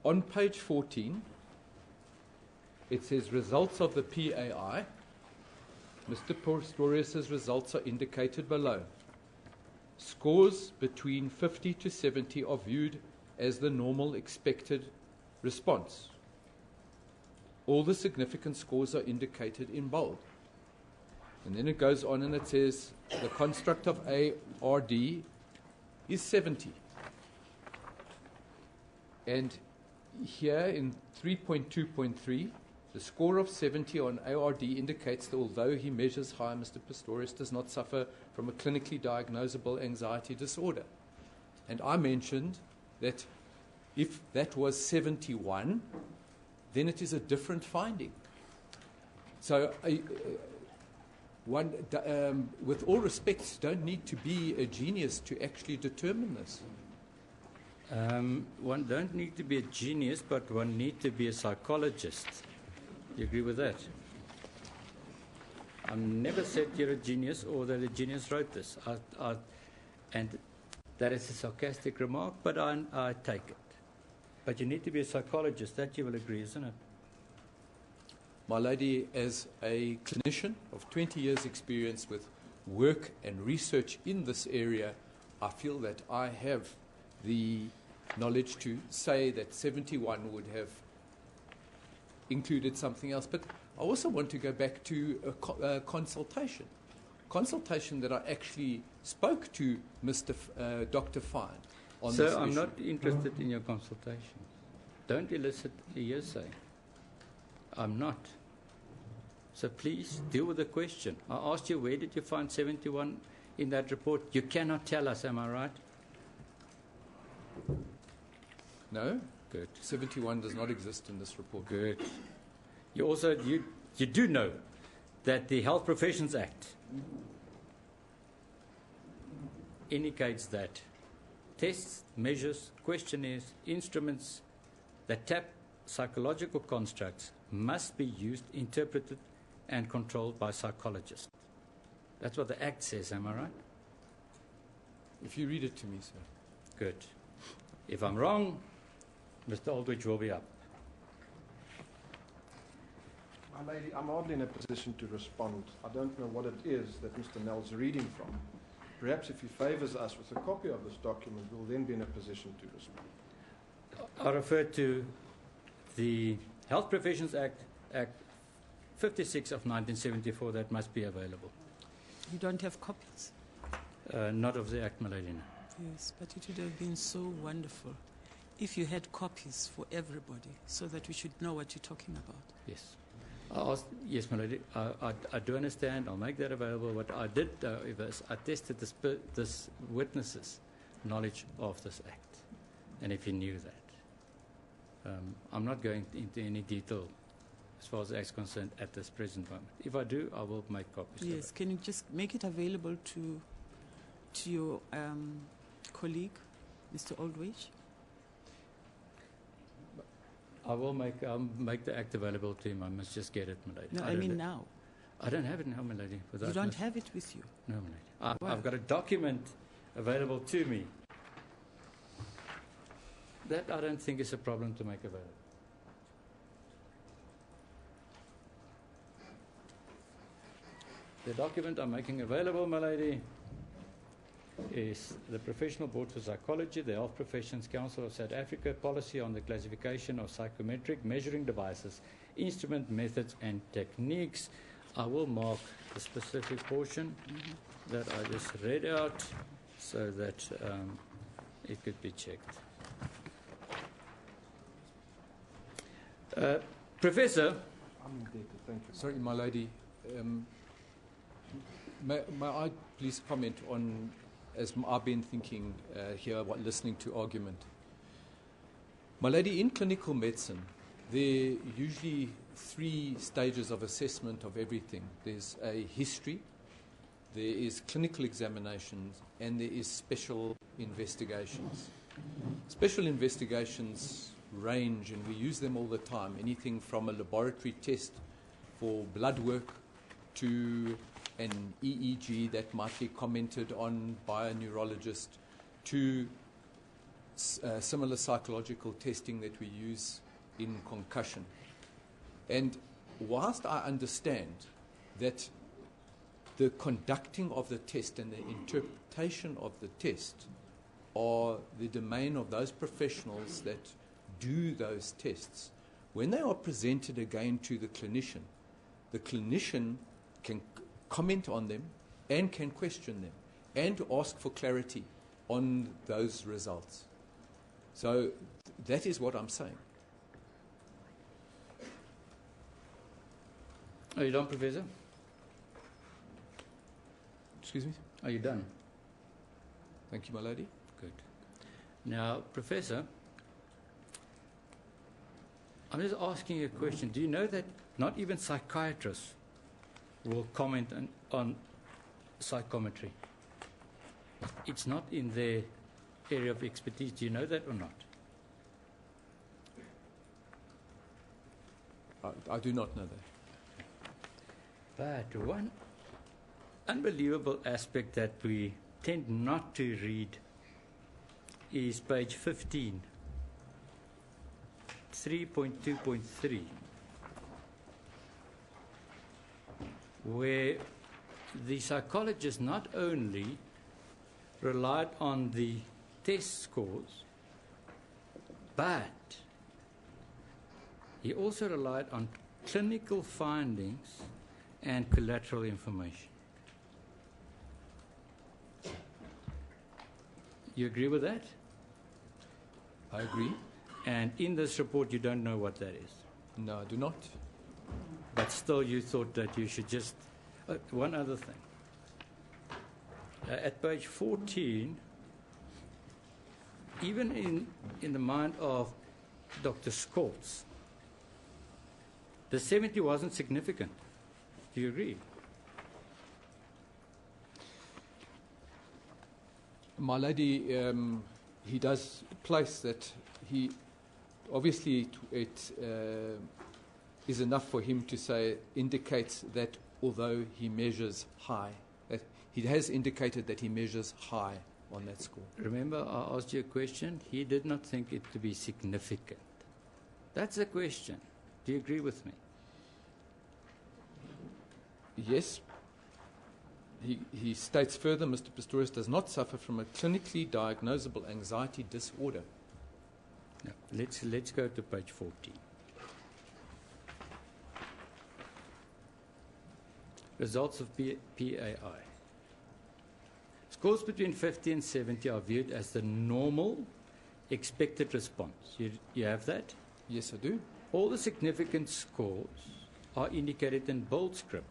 on page 14, it says results of the PAI. Mr. Pistorius' results are indicated below. Scores between 50 to 70 are viewed as the normal expected response. All the significant scores are indicated in bold. And then it goes on and it says the construct of ARD is 70. And here in 3.2.3, the score of 70 on ARD indicates that although he measures high, Mr. Pistorius does not suffer from a clinically diagnosable anxiety disorder. And I mentioned that if that was 71, then it is a different finding. So one, with all respect, don't need to be a genius to actually determine this. One don't need to be a genius, but one need to be a psychologist. Do you agree with that? I've never said you're a genius or that a genius wrote this. And that is a sarcastic remark, but I take it. But you need to be a psychologist. That you will agree, isn't it? My lady, as a clinician of 20 years' experience with work and research in this area, I feel that I have the knowledge to say that 71 would have included something else. But I also want to go back to a consultation that I actually spoke to Dr. Fine on this issue. So I'm not interested in your consultation. Don't elicit a hearsay. I'm not. So please deal with the question. I asked you, where did you find 71 in that report? You cannot tell us, am I right? No. Good. 71 does not exist in this report. Good. You also, you do know that the Health Professions Act indicates that tests, measures, questionnaires, instruments that tap psychological constructs must be used, interpreted, and controlled by psychologists. That's what the Act says, am I right? If you read it to me, sir. Good. If I'm wrong, Mr. Aldrich will be up. My lady, I'm hardly in a position to respond. I don't know what it is that Mr. Nell's reading from. Perhaps if he favours us with a copy of this document, we'll then be in a position to respond. I refer to the Health Professions Act 56 of 1974 that must be available. You don't have copies? Not of the Act, my lady, no. Yes, but it would have been so wonderful if you had copies for everybody so that we should know what you're talking about. Yes. Yes, my lady, I do understand. I'll make that available. What I did, however, is I tested this witness's knowledge of this Act, and if he knew that. I'm not going into any detail as far as the Act is concerned at this present moment. If I do, I will make copies. Yes, can you just make it available to your colleague, Mr. Aldwich? I'll make the Act available to him. I must just get it, my lady. No, I mean now. I don't have it now, my lady. You don't have it with you? No, my lady. I've got a document available to me. That I don't think is a problem to make available. The document I'm making available, my lady, is the Professional Board for Psychology, the Health Professions Council of South Africa policy on the classification of psychometric measuring devices, instrument methods and techniques. I will mark the specific portion that I just read out so that it could be checked. Professor? I'm indebted, thank you. Sorry, my lady. May I please comment on, as I've been thinking here while listening to argument. My lady, in clinical medicine, there are usually 3 stages of assessment of everything. There's a history, there is clinical examinations, and there is special investigations. Special investigations range, and we use them all the time, anything from a laboratory test for blood work to an EEG that might be commented on by a neurologist, to similar psychological testing that we use in concussion. And whilst I understand that the conducting of the test and the interpretation of the test are the domain of those professionals that do those tests, when they are presented again to the clinician can comment on them and can question them and to ask for clarity on those results. So that is what I'm saying. Are you done, Professor? Excuse me? Are you done? Thank you, my lady. Good. Now, Professor, I'm just asking you a question. Do you know that not even psychiatrists will comment on psychometry? It's not in their area of expertise. Do you know that or not? I do not know that. But one unbelievable aspect that we tend not to read is page 15, 3.2.3, where the psychologist not only relied on the test scores, but he also relied on clinical findings and collateral information. You agree with that? I agree. And in this report, you don't know what that is. No, I do not. But still, you thought that you should just... one other thing. At page 14, even in the mind of Dr. Skoltz, the 70 wasn't significant. Do you agree? My lady, he does place that he... Obviously, it is enough for him to say, indicates that although he measures high, that he has indicated that he measures high on that score. Remember, I asked you a question. He did not think it to be significant. That's the question. Do you agree with me? Yes. He states further, Mr. Pistorius does not suffer from a clinically diagnosable anxiety disorder. Now, let's go to page 14. Results of PAI. Scores between 50 and 70 are viewed as the normal expected response. You have that? Yes, I do. All the significant scores are indicated in bold script.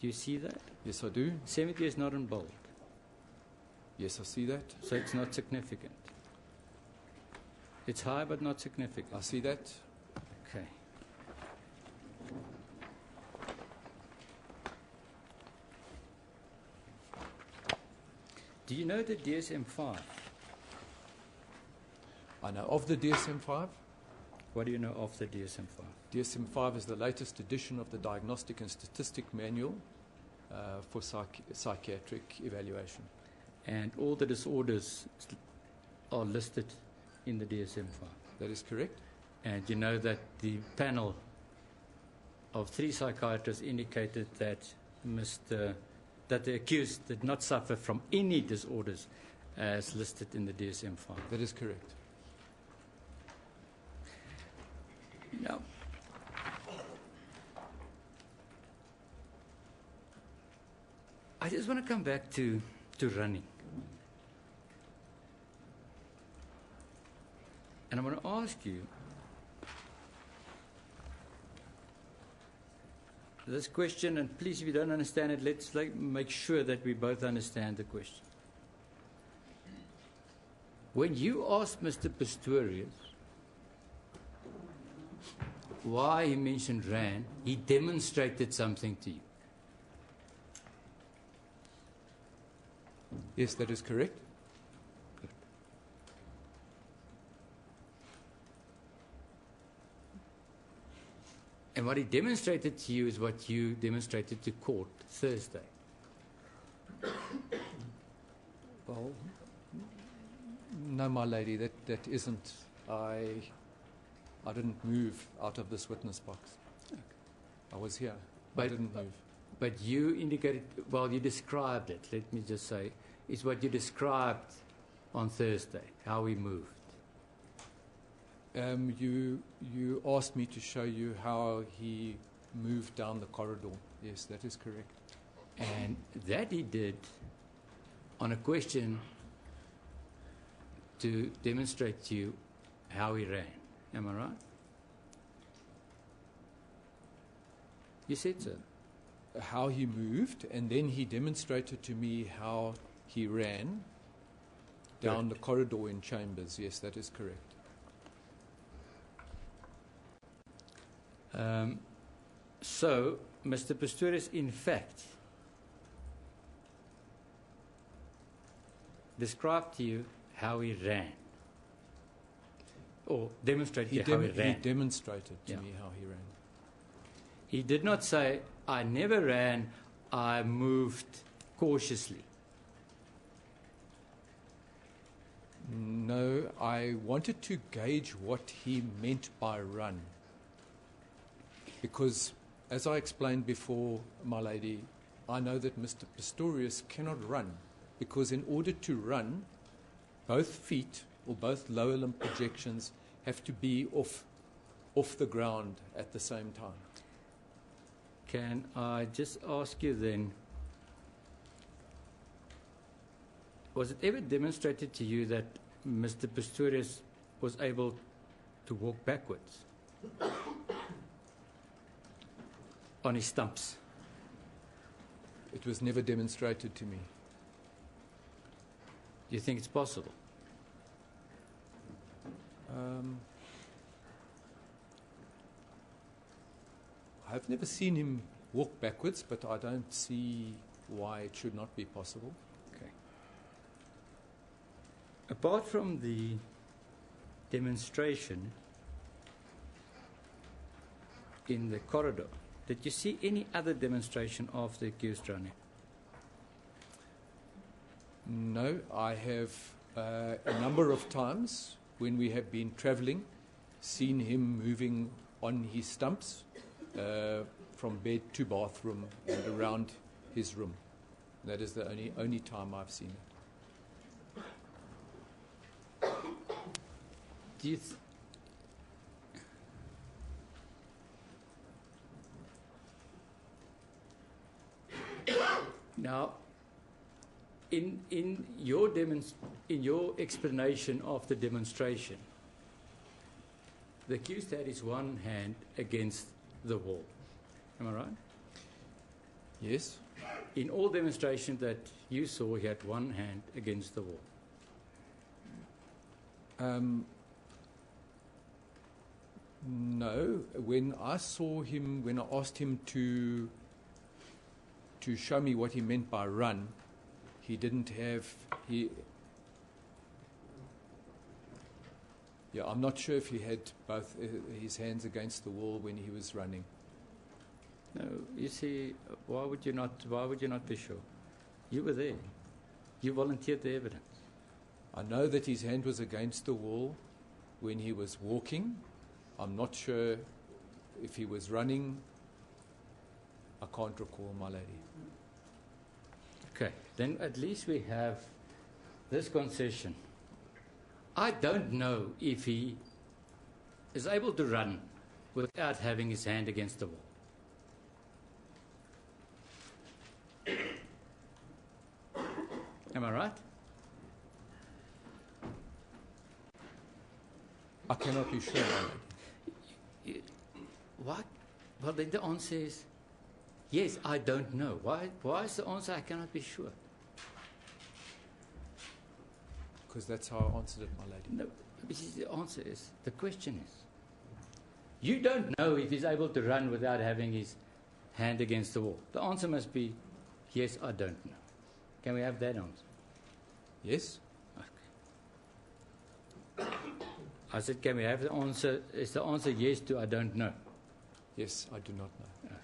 Do you see that? Yes, I do. 70 is not in bold, Yes, I see that. so it's not significant. It's high but not significant. I see that. Okay. Do you know the DSM-5? I know of the DSM-5. What do you know of the DSM-5? DSM-5 is the latest edition of the Diagnostic and Statistic Manual for psychiatric evaluation. And all the disorders are listed in the DSM-5. That is correct. And you know that the panel of 3 psychiatrists indicated that that the accused did not suffer from any disorders as listed in the DSM-5. That is correct. Now, I just want to come back to running. And I want to ask you this question, and please, if you don't understand it, let's make sure that we both understand the question. When you asked Mr. Pistorius why he mentioned RAN, he demonstrated something to you. Yes, that is correct. And what he demonstrated to you is what you demonstrated to court Thursday. Well, no, my lady, that isn't. I didn't move out of this witness box. Okay. I was here. I But- didn't move. But you indicated, well, you described it, let me just say, is what you described on Thursday, how he moved. You asked me to show you how he moved down the corridor. Yes, that is correct. And that he did on a question to demonstrate to you how he ran. Am I right? You said so. How he moved, and then he demonstrated to me how he ran down the corridor in chambers. Yes, that is correct. So, Mr. Pistorius, in fact, described to you how he ran, or demonstrated how he ran. He demonstrated to Yeah. me how he ran. He did not say, I never ran, I moved cautiously. No, I wanted to gauge what he meant by run. Because, as I explained before, my lady, I know that Mr. Pistorius cannot run. Because in order to run, both feet or both lower limb projections have to be off the ground at the same time. Can I just ask you then, was it ever demonstrated to you that Mr. Pistorius was able to walk backwards on his stumps? It was never demonstrated to me. Do you think it's possible? I've never seen him walk backwards, but I don't see why it should not be possible. Okay. Apart from the demonstration in the corridor, did you see any other demonstration of the accused running? No, I have a number of times when we have been travelling, seen him moving on his stumps. from bed to bathroom and around his room. That is the only time I've seen it. Do you now, in your explanation of the demonstration, the accused had his one hand against the wall. Am I right? Yes? In all demonstrations that you saw, he had one hand against the wall. No. When I asked him to show me what he meant by run, he didn't have... I'm not sure if he had both his hands against the wall when he was running. No, you see, why would you not be sure? You were there. You volunteered the evidence. I know that his hand was against the wall when he was walking. I'm not sure if he was running. I can't recall, my lady. Okay, then at least we have this concession. I don't know if he is able to run without having his hand against the wall. Am I right? I cannot be sure, my lady. What? Well, then the answer is yes, I don't know. Why is the answer I cannot be sure? Because that's how I answered it, my lady. No, the answer is, the question is, you don't know if he's able to run without having his hand against the wall. The answer must be, yes, I don't know. Can we have that answer? Yes? Okay. I said, can we have the answer? Is the answer yes to I don't know? Yes, I do not know. Okay.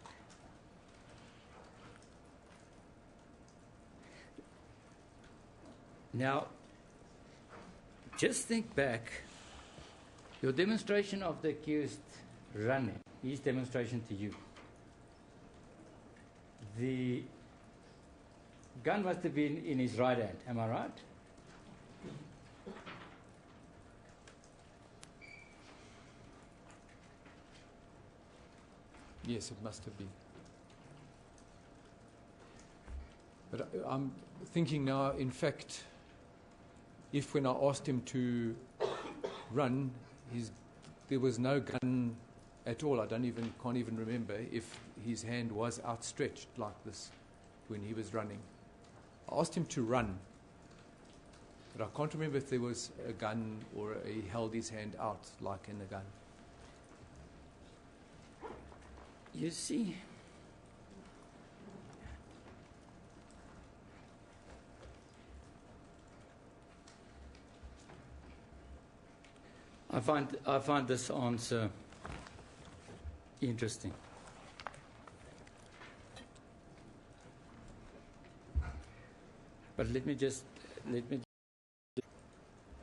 Now, just think back, your demonstration of the accused running, his demonstration to you. The gun must have been in his right hand, am I right? Yes, it must have been. But I'm thinking now, in fact, if when I asked him to run, there was no gun at all. I can't even remember if his hand was outstretched like this when he was running. I asked him to run, but I can't remember if there was a gun or he held his hand out like in a gun. You see, I find this answer interesting. But let me just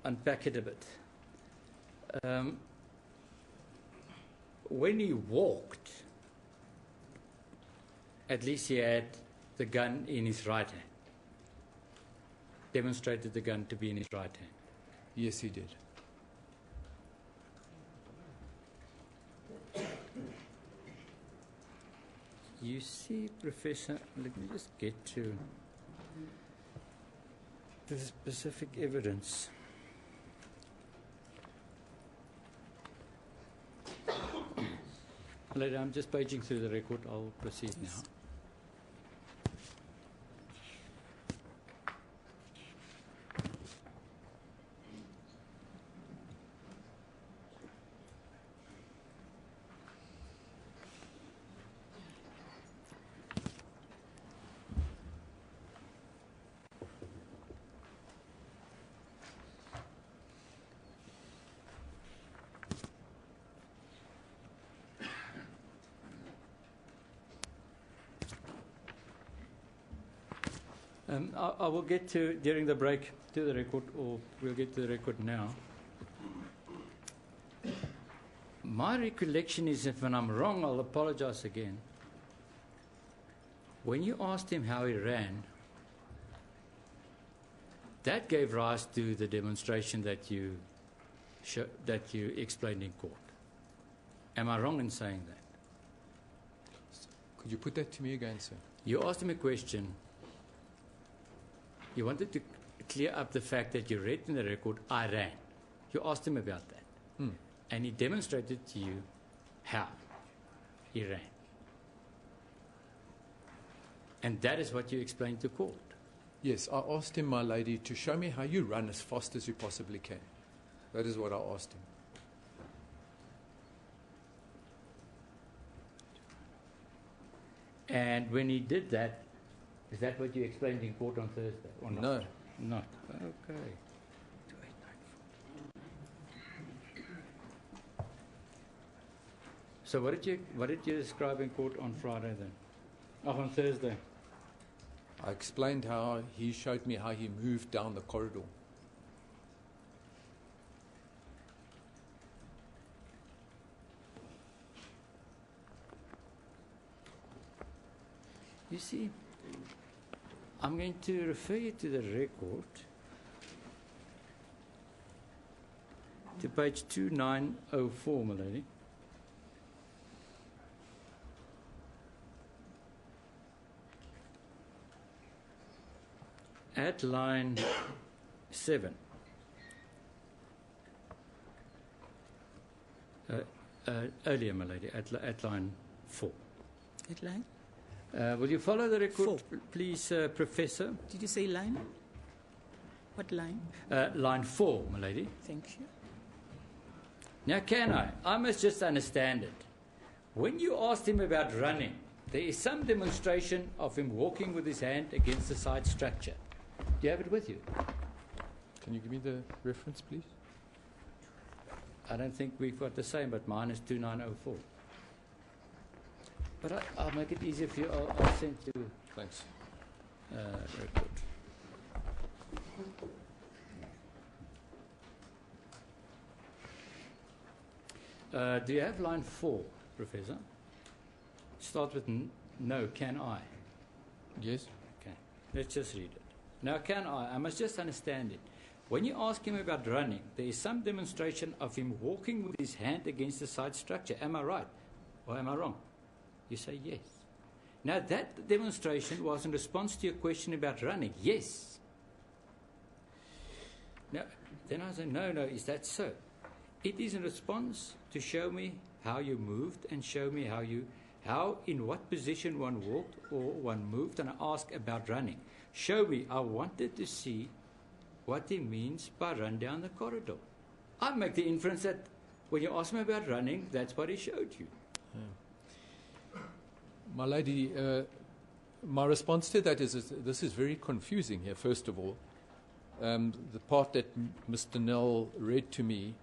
unpack it a bit. When he walked, at least he had the gun in his right hand. Demonstrated the gun to be in his right hand. Yes, he did. You see, Professor, let me just get to the specific evidence. Lady, I'm just paging through the record. I'll proceed now. I will get to, during the break, to the record, or we'll get to the record now. My recollection is, if when I'm wrong, I'll apologize again. When you asked him how he ran, that gave rise to the demonstration that you explained in court. Am I wrong in saying that? Could you put that to me again, sir? You asked him a question. You wanted to clear up the fact that you read in the record, I ran. You asked him about that. And he demonstrated to you how he ran. And that is what you explained to court. Yes, I asked him, my lady, to show me how you run as fast as you possibly can. That is what I asked him. And when he did that, is that what you explained in court on Thursday? Or not? No. Not. Okay. So what did you describe in court on Friday then? Oh, on Thursday. I explained how he showed me how he moved down the corridor. You see, I'm going to refer you to the record, to page 2904, my lady. At line 7. Earlier, my lady, at line 4. At line? Will you follow the record, 4. please, Professor? Did you say line? What line? Line 4, my lady. Thank you. Now, can I? I must just understand it. When you asked him about running, there is some demonstration of him walking with his hand against the side structure. Do you have it with you? Can you give me the reference, please? I don't think we've got the same, but mine is 2904. But I'll make it easier for you. I'll send you Thanks. record. Do you have line 4, Professor? Start with no, can I? Yes? Okay, let's just read it. Now, can I must just understand it. When you ask him about running, there is some demonstration of him walking with his hand against the side structure. Am I right or am I wrong? You say yes. Now, that demonstration was in response to your question about running. Yes. Now, then I say, no, is that so? It is in response to show me how you moved and show me how in what position one walked or one moved, and I ask about running. Show me. I wanted to see what he means by run down the corridor. I make the inference that when you ask me about running, that's what he showed you. My lady, my response to that is this is very confusing here, first of all. The part that Mr. Nell read to me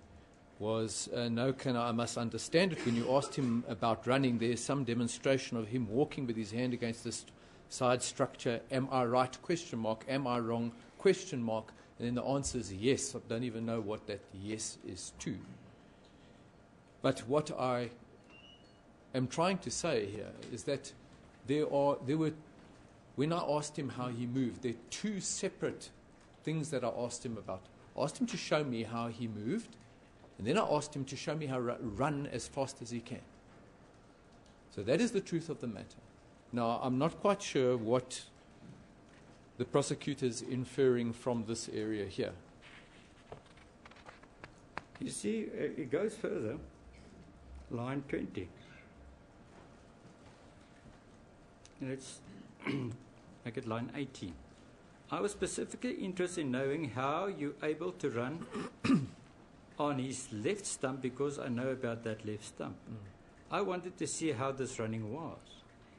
was, no, I must understand it. When you asked him about running, there is some demonstration of him walking with his hand against this side structure. Am I right? Question mark. Am I wrong? Question mark. And then the answer is yes. I don't even know what that yes is to. But what I am trying to say here is that there were, when I asked him how he moved, there are two separate things that I asked him about. I asked him to show me how he moved, and then I asked him to show me how to run as fast as he can. So that is the truth of the matter. Now, I'm not quite sure what the prosecutor is inferring from this area here. You see, it goes further. Line 20. Let's make it line 18. I was specifically interested in knowing how you're able to run on his left stump because I know about that left stump. I wanted to see how this running was.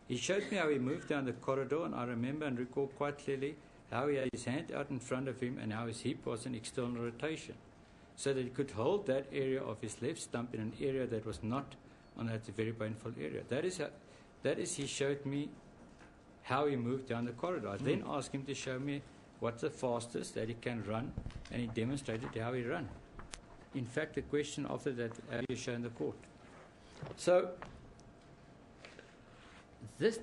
He showed me how he moved down the corridor, and I remember and recall quite clearly how he had his hand out in front of him and how his hip was in external rotation, so that he could hold that area of his left stump in an area that was not on that very painful area. That is, he showed me how he moved down the corridor. I then asked him to show me what's the fastest that he can run, and he demonstrated how he ran. In fact, the question after that, have you shown the court? So, this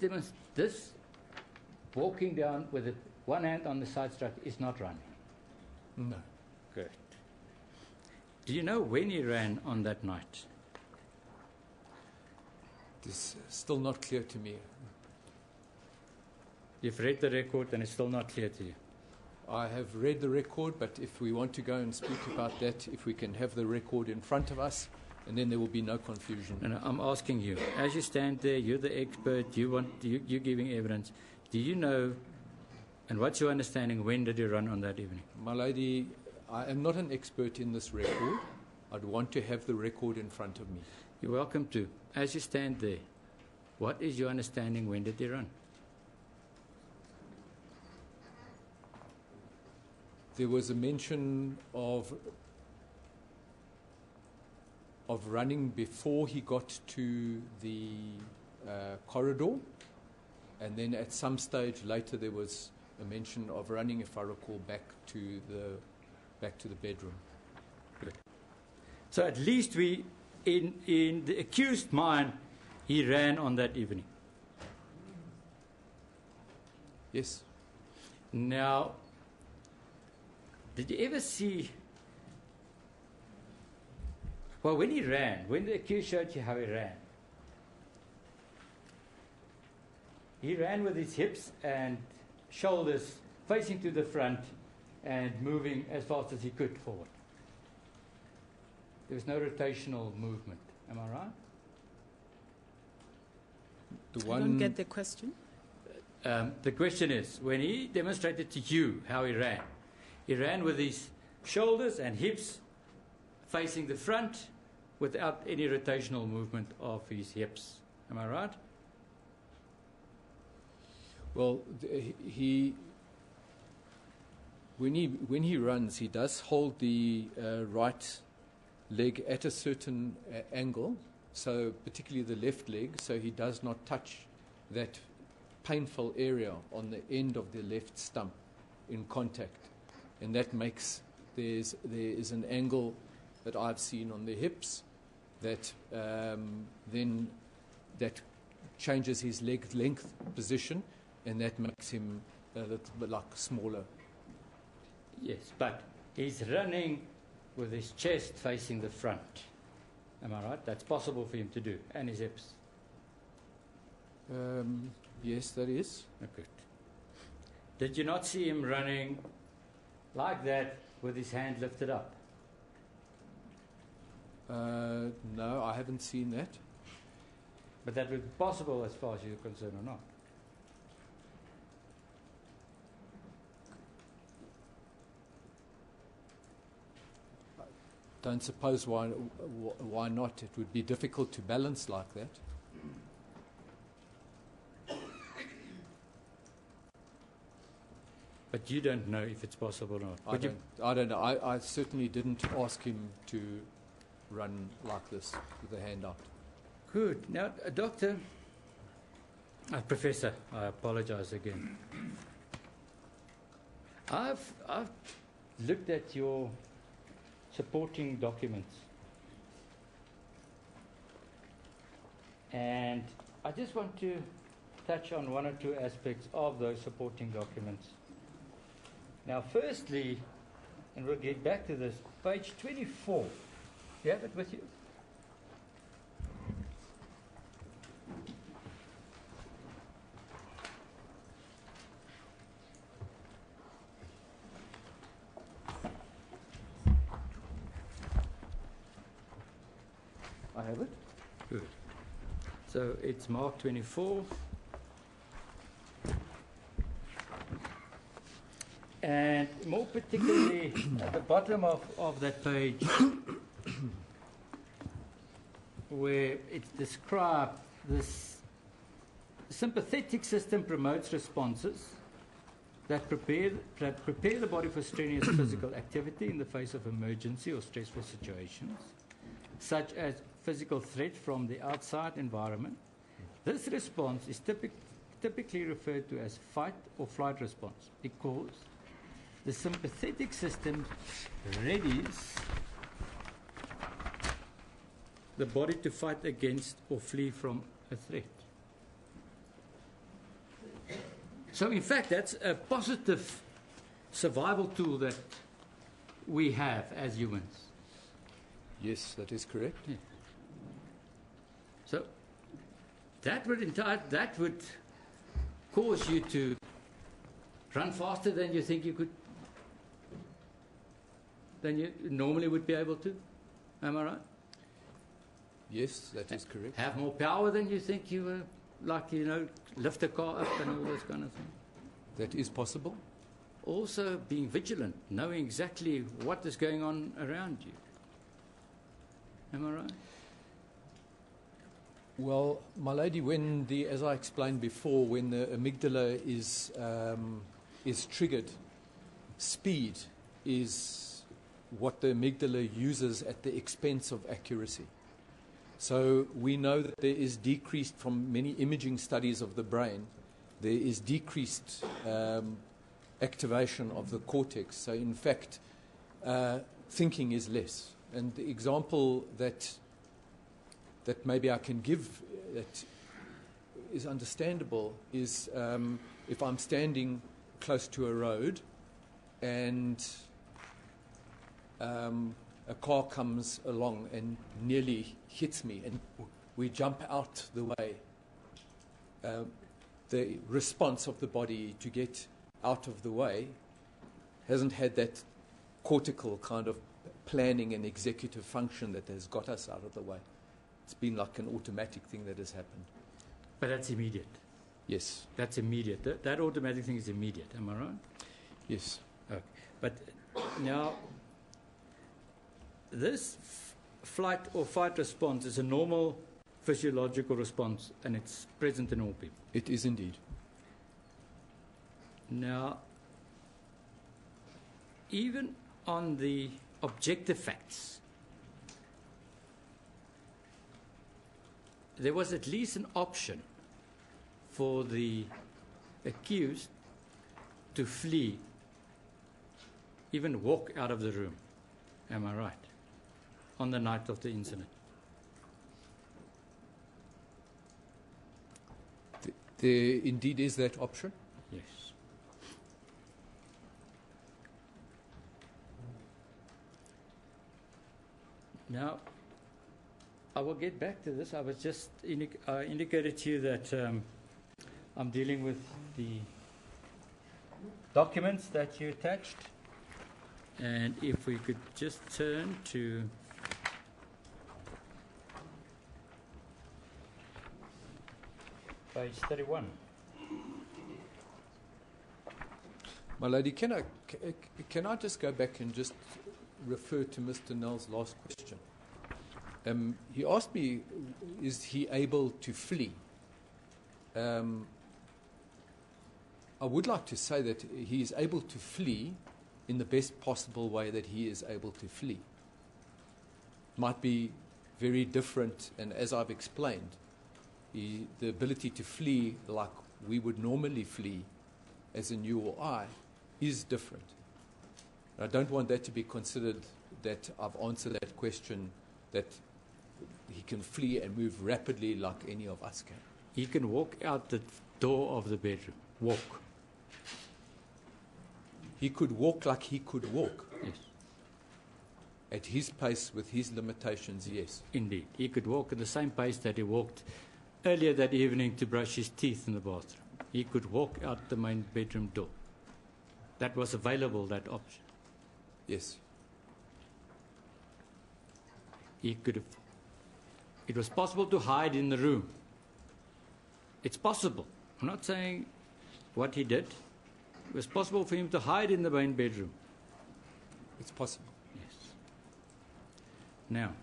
walking down with it, one hand on the side strut is not running? No. Good. Do you know when he ran on that night? It's still not clear to me. You've read the record and it's still not clear to you. I have read the record, but if we want to go and speak about that, if we can have the record in front of us, and then there will be no confusion. And I'm asking you, as you stand there, you're the expert, you're giving evidence. Do you know, and what's your understanding, when did you run on that evening? My lady, I am not an expert in this record. I'd want to have the record in front of me. You're welcome to. As you stand there, what is your understanding, when did you run? There was a mention of running before he got to the corridor, and then at some stage later there was a mention of running, if I recall, back to the bedroom. Good. So at least in the accused mind, he ran on that evening. Yes. Now, did you ever see, well, when he ran, when the accused showed you how he ran with his hips and shoulders facing to the front and moving as fast as he could forward. There was no rotational movement. Am I right? I don't get the question. The question is, when he demonstrated to you how he ran with his shoulders and hips facing the front without any rotational movement of his hips. Am I right? Well, when he runs, he does hold the right leg at a certain angle, so particularly the left leg, so he does not touch that painful area on the end of the left stump in contact. And that makes, there is an angle that I've seen on the hips that then that changes his leg length position, and that makes him a little bit like smaller. Yes, but he's running with his chest facing the front. Am I right? That's possible for him to do, and his hips. Yes, that is. Okay. Did you not see him running like that with his hand lifted up? No, I haven't seen that. But that would be possible as far as you're concerned or not? Don't suppose why not? It would be difficult to balance like that. But you don't know if it's possible or not. I don't know. I certainly didn't ask him to run like this with the hand out. Good. Now, Doctor, Professor, I apologize again. I've looked at your supporting documents, and I just want to touch on one or two aspects of those supporting documents. Now, firstly, and we'll get back to this, page 24. Do you have it with you? I have it. Good. So it's mark 24. And more particularly at the bottom of that page, where it's described, this sympathetic system promotes responses that prepare the body for strenuous physical activity in the face of emergency or stressful situations, such as physical threat from the outside environment. This response is typically referred to as fight or flight response because the sympathetic system readies the body to fight against or flee from a threat. So in fact, that's a positive survival tool that we have as humans. Yes, that is correct. Yeah. So that would cause you to run faster than you think you could, than you normally would be able to. Am I right? Yes, that is correct. Have more power than you think you were, like, lift a car up and all those kind of things. That is possible. Also being vigilant, knowing exactly what is going on around you. Am I right? Well, my lady, as I explained before, when the amygdala is triggered, speed is what the amygdala uses at the expense of accuracy. So we know that there is decreased, from many imaging studies of the brain, there is decreased activation of the cortex. So in fact, thinking is less. And the example that maybe I can give that is understandable is if I'm standing close to a road and a car comes along and nearly hits me and we jump out the way, the response of the body to get out of the way hasn't had that cortical kind of planning and executive function that has got us out of the way. It's been like an automatic thing that has happened. But that's immediate. Yes. That's immediate. That automatic thing is immediate. Am I right? Yes. Okay. But now, this flight or fight response is a normal physiological response, and it's present in all people. It is indeed. Now, even on the objective facts, there was at least an option for the accused to flee, even walk out of the room. Am I right? On the night of the incident. There indeed is that option. Yes. Now, I will get back to this. I was just indicated to you that I'm dealing with the documents that you attached. And if we could just turn to page 31. My lady, can I just go back and just refer to Mr. Nell's last question? He asked me, is he able to flee? I would like to say that he is able to flee in the best possible way that he is able to flee. Might be very different, and as I've explained, the ability to flee like we would normally flee, as in you or I, is different. I don't want that to be considered that I've answered that question, that he can flee and move rapidly like any of us can. He can walk out the door of the bedroom. Walk. He could walk like he could walk. Yes. At his pace, with his limitations, yes. Indeed. He could walk at the same pace that he walked earlier that evening to brush his teeth in the bathroom. He could walk out the main bedroom door. That was available, that option. Yes. He could have. It was possible to hide in the room. It's possible. I'm not saying what he did. It was possible for him to hide in the main bedroom. It's possible. Yes. Now,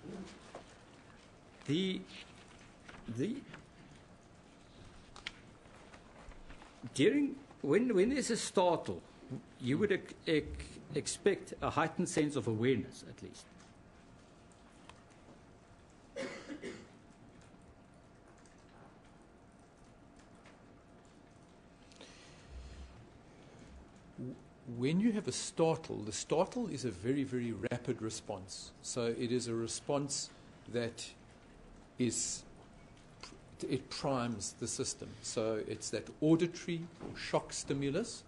when there's a startle, you would expect a heightened sense of awareness, at least. When you have a startle, the startle is a very, very rapid response. So it is a response that is it primes the system. So it's that auditory or shock stimulus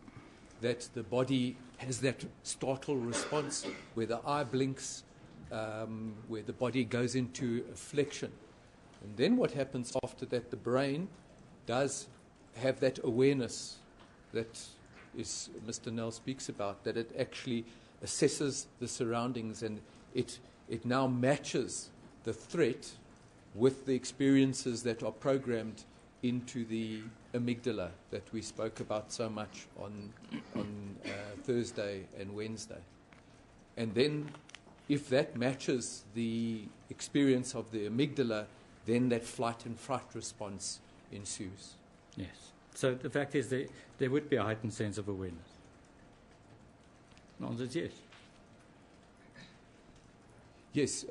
that the body has that startle response where the eye blinks, where the body goes into a flexion. And then what happens after that, the brain does have that awareness that Mr. Nell speaks about, that it actually assesses the surroundings, and it now matches the threat with the experiences that are programmed into the amygdala that we spoke about so much on Thursday and Wednesday. And then if that matches the experience of the amygdala, then that flight and fright response ensues. Yes. So the fact is there would be a heightened sense of awareness. The answer is yes. Yes.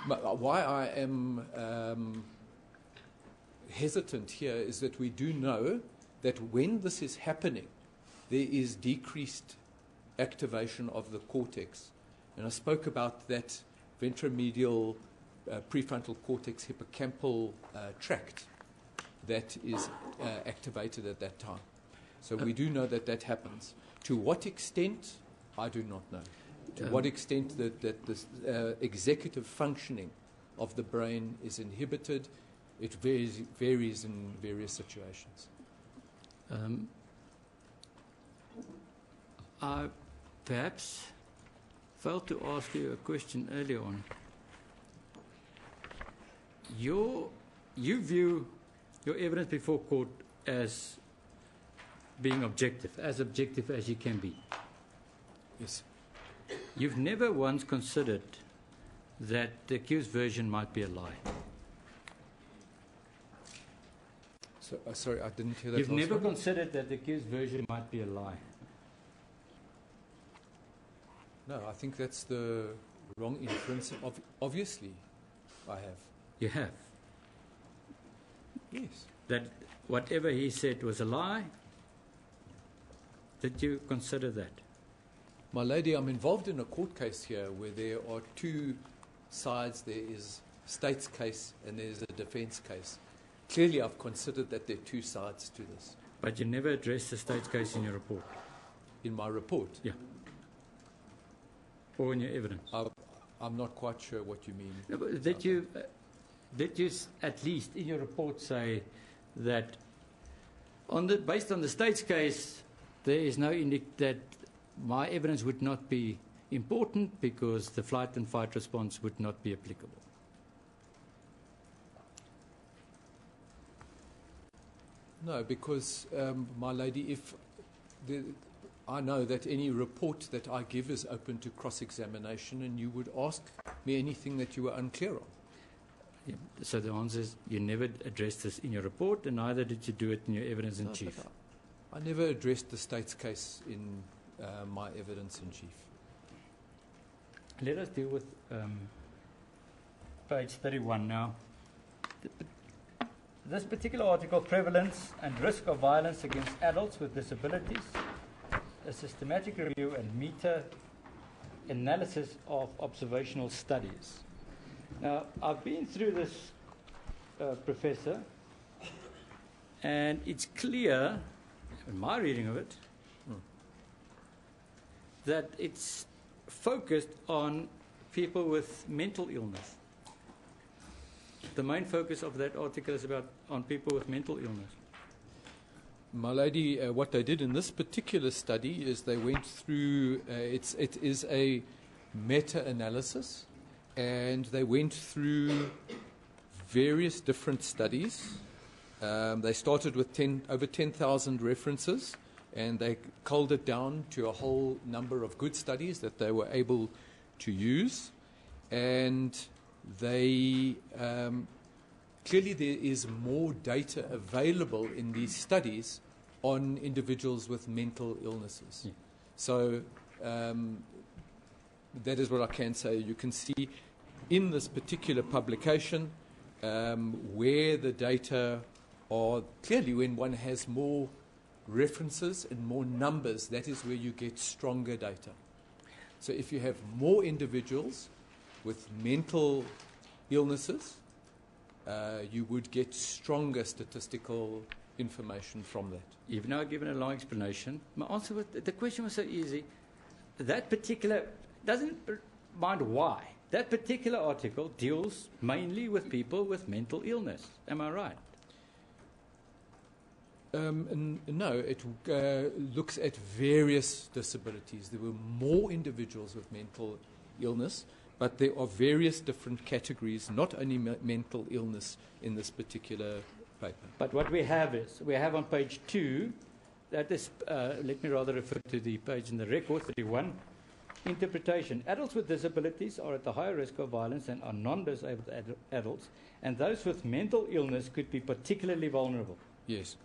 Why I am hesitant here is that we do know that when this is happening, there is decreased activation of the cortex. And I spoke about that ventromedial prefrontal cortex hippocampal tract that is activated at that time. So we do know that that happens. To what extent, I do not know. To what extent that this executive functioning of the brain is inhibited, it varies in various situations. I perhaps failed to ask you a question earlier on. You view your evidence before court as being objective as you can be. Yes. You've never once considered that the accused version might be a lie. So, sorry, I didn't hear that. You've never considered that the accused version might be a lie. No, I think that's the wrong inference. Obviously, I have. You have. Yes. That whatever he said was a lie. Did you consider that? My lady, I'm involved in a court case here where there are two sides. There is state's case and there's a defense case. Clearly, I've considered that there are two sides to this. But you never addressed the state's case in your report? In my report? Yeah. Or in your evidence? I'm not quite sure what you mean. No, but did you at least in your report say that based on the state's case, there is no that my evidence would not be important because the flight and fight response would not be applicable? No, because, my lady, I know that any report that I give is open to cross-examination, and you would ask me anything that you were unclear on. Yeah, so the answer is you never addressed this in your report, and neither did you do it in your evidence in chief. I never addressed the state's case in my evidence in chief. Let us deal with page 31 now. This particular article, Prevalence and Risk of Violence Against Adults with Disabilities, a systematic review and meta-analysis of observational studies. Now, I've been through this, Professor, and it's clear, in my reading of it, that it's focused on people with mental illness. The main focus of that article is on people with mental illness. My lady, what they did in this particular study is they went through, it is a meta-analysis, and they went through various different studies. They started with over 10,000 references, and they culled it down to a whole number of good studies that they were able to use. And they clearly there is more data available in these studies on individuals with mental illnesses. Yeah. So that is what I can say. You can see in this particular publication where the data are clearly, when one has more references and more numbers, that is where you get stronger data. So if you have more individuals with mental illnesses, you would get stronger statistical information from that. You've now given a long explanation. My answer was, the question was so easy. That particular, doesn't mind why, that particular article deals mainly with people with mental illness. Am I right? No, it looks at various disabilities. There were more individuals with mental illness, but there are various different categories, not only mental illness in this particular paper. But what we have is, we have on page 2, that is, let me rather refer to the page in the record, 31, interpretation. Adults with disabilities are at a higher risk of violence than are non-disabled adults, and those with mental illness could be particularly vulnerable. Yes.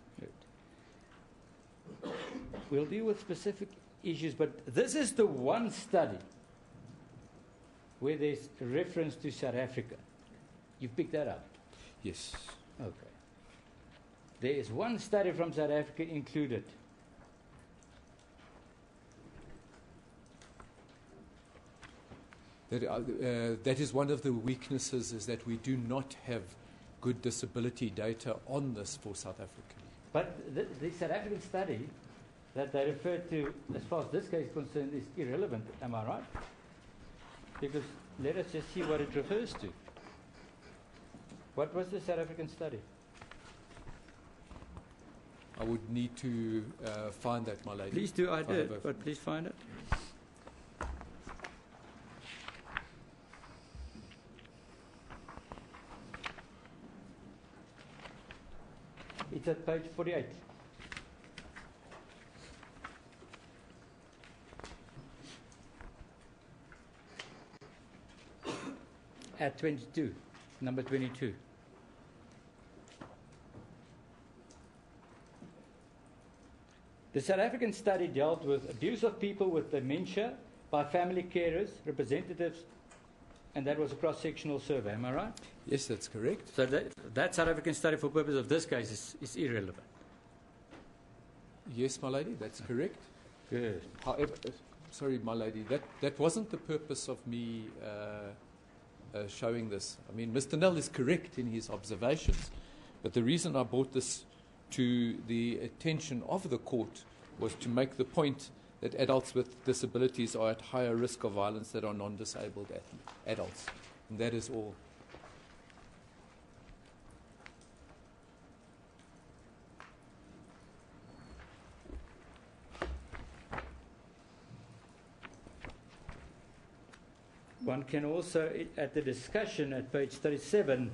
We'll deal with specific issues, but this is the one study where there's reference to South Africa. You've picked that up? Yes. Okay. There is one study from South Africa included. That is one of the weaknesses, is that we do not have good disability data on this for South Africa. But the South African study that they referred to, as far as this case is concerned, is irrelevant. Am I right? Because let us just see what it refers to. What was the South African study? I would need to find that, my lady. Please do, I did, but please find it. It's at page 48. At 22, number 22. The South African study dealt with abuse of people with dementia by family carers, representatives, and that was a cross-sectional survey. Am I right? Yes, that's correct. So that South African study, for purpose of this case, is irrelevant. Yes, my lady, that's correct. Good. However, sorry, my lady, that wasn't the purpose of me showing this. I mean, Mr. Nell is correct in his observations, but the reason I brought this to the attention of the court was to make the point that adults with disabilities are at higher risk of violence than are non-disabled adults. And that is all. One can also, at the discussion at page 37,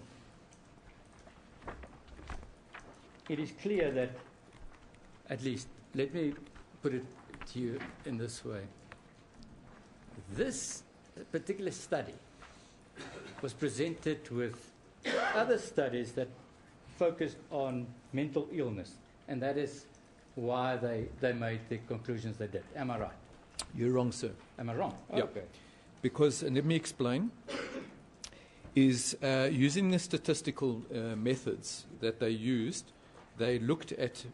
it is clear that, at least, let me put it to you in this way. This particular study was presented with other studies that focused on mental illness, and that is why they made the conclusions they did. Am I right? You're wrong, sir. Am I wrong? Yeah. Okay. Because, and let me explain, is using the statistical methods that they used, they looked at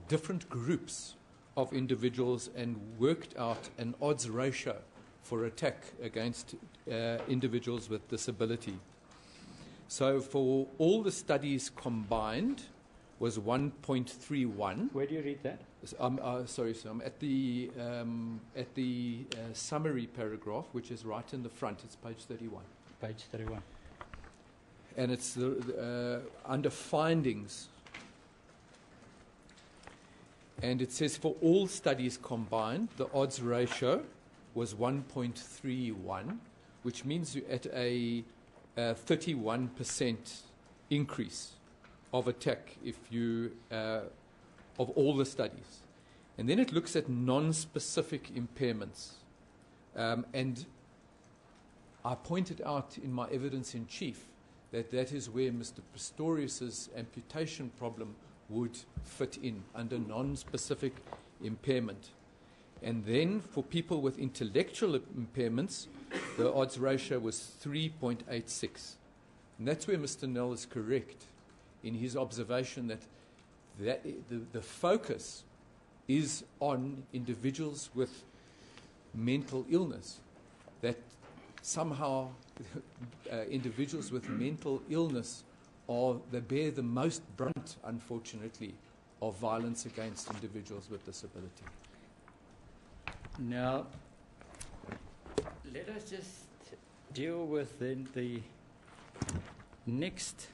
different groups of individuals and worked out an odds ratio for attack against individuals with disability. So for all the studies combined was 1.31. Where do you read that? Sorry, sir. I'm at the summary paragraph, which is right in the front. It's page 31. Page 31. And it's under findings. And it says for all studies combined, the odds ratio was 1.31, which means you're at a 31% increase of attack if you of all the studies. And then it looks at non-specific impairments. And I pointed out in my evidence in chief that that is where Mr. Pistorius's amputation problem would fit in, under non-specific impairment. And then for people with intellectual impairments, the odds ratio was 3.86. And that's where Mr. Nell is correct in his observation that the focus is on individuals with mental illness, that somehow individuals with mental illness they bear the most brunt, unfortunately, of violence against individuals with disability. Now, let us just deal with then the next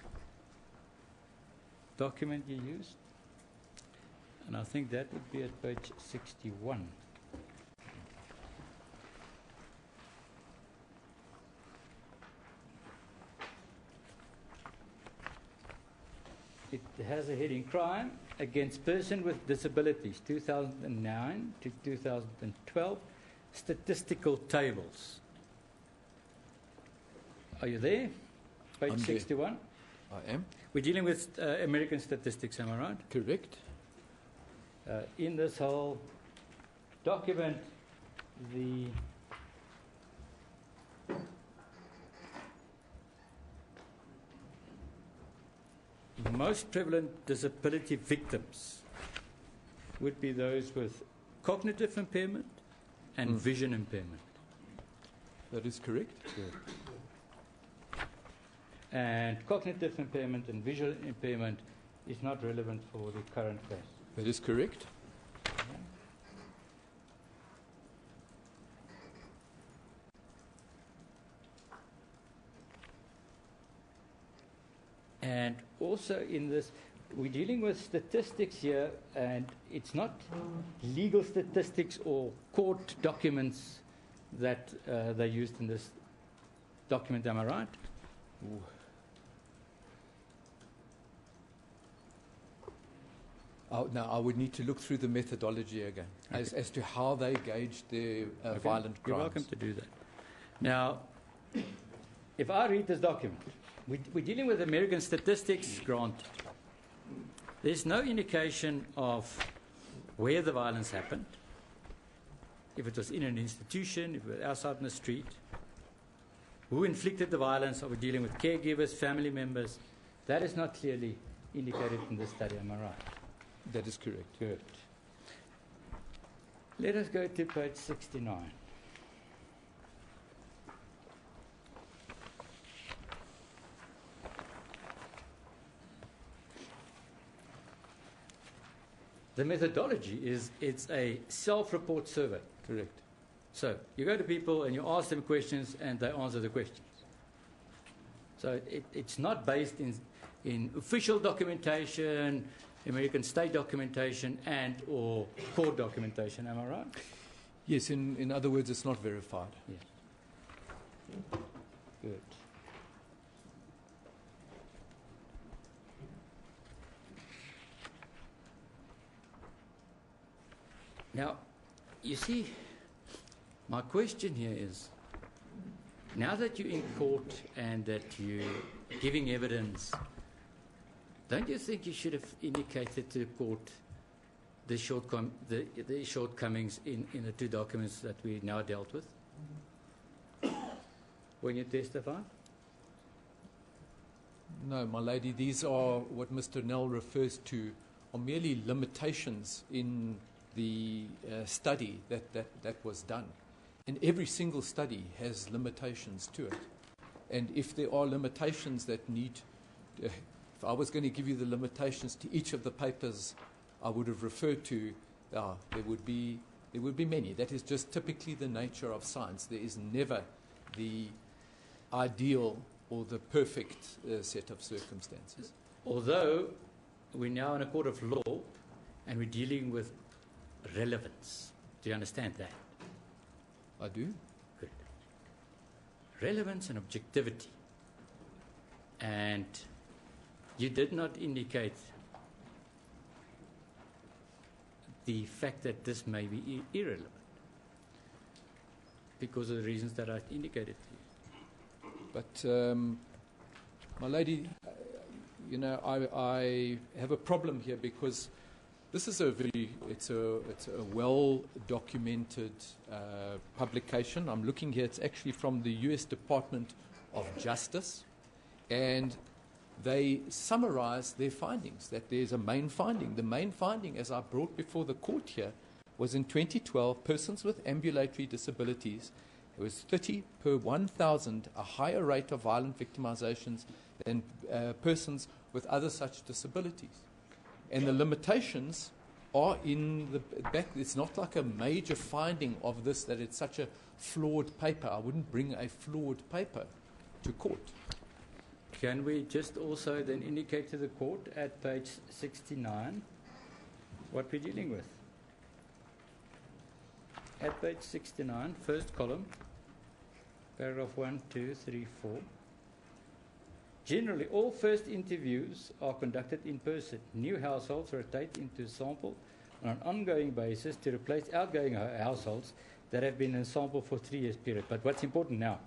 document you used. And I think that would be at page 61. It has a heading, Crime Against Person with Disabilities, 2009 to 2012, Statistical Tables. Are you there? Page I'm 61. There. I am. We're dealing with American statistics, am I right? Correct. In this whole document, the most prevalent disability victims would be those with cognitive impairment and vision impairment. That is correct. And cognitive impairment and visual impairment is not relevant for the current case. That is correct. And also in this, we're dealing with statistics here, and it's not legal statistics or court documents that they used in this document, am I right? Ooh. Now, I would need to look through the methodology again as to how they gauged their violent crimes. You're welcome to do that. Now, if I read this document, we're dealing with American statistics, granted. There's no indication of where the violence happened, if it was in an institution, if it was outside in the street, who inflicted the violence. Are we dealing with caregivers, family members? That is not clearly indicated in this study, am I right? That is correct. Good. Let us go to page 69. The methodology is it's a self-report survey. Correct. So you go to people and you ask them questions and they answer the questions. So it's not based in official documentation, American state documentation and or court documentation, am I right? Yes, in other words, it's not verified. Yes. Good. Now, you see, my question here is, now that you're in court and that you're giving evidence, don't you think you should have indicated to the court the shortcomings in the two documents that we now dealt with when you testify? No, my lady, these are what Mr. Nell refers to are merely limitations in the study that was done. And every single study has limitations to it. And if there are limitations that need, if I was going to give you the limitations to each of the papers I would have referred to, there would be many. That is just typically the nature of science. There is never the ideal or the perfect set of circumstances. Although we're now in a court of law and we're dealing with relevance. Do you understand that? I do. Good. Relevance and objectivity. And you did not indicate the fact that this may be irrelevant because of the reasons that I indicated to you. But, my lady, I have a problem here because this is it's a well-documented publication. I'm looking here, it's actually from the U.S. Department of Justice, and they summarize their findings, that there's a main finding. The main finding, as I brought before the court here, was in 2012, persons with ambulatory disabilities, it was 30 per 1,000, a higher rate of violent victimizations than persons with other such disabilities. And the limitations are in the back. It's not like a major finding of this that it's such a flawed paper. I wouldn't bring a flawed paper to court. Can we just also then indicate to the court at page 69 what we're dealing with? At page 69, first column, paragraph 1, 2, 3, 4. Generally, all first interviews are conducted in person. New households rotate into sample on an ongoing basis to replace outgoing households that have been in sample for 3 years period. But what's important now,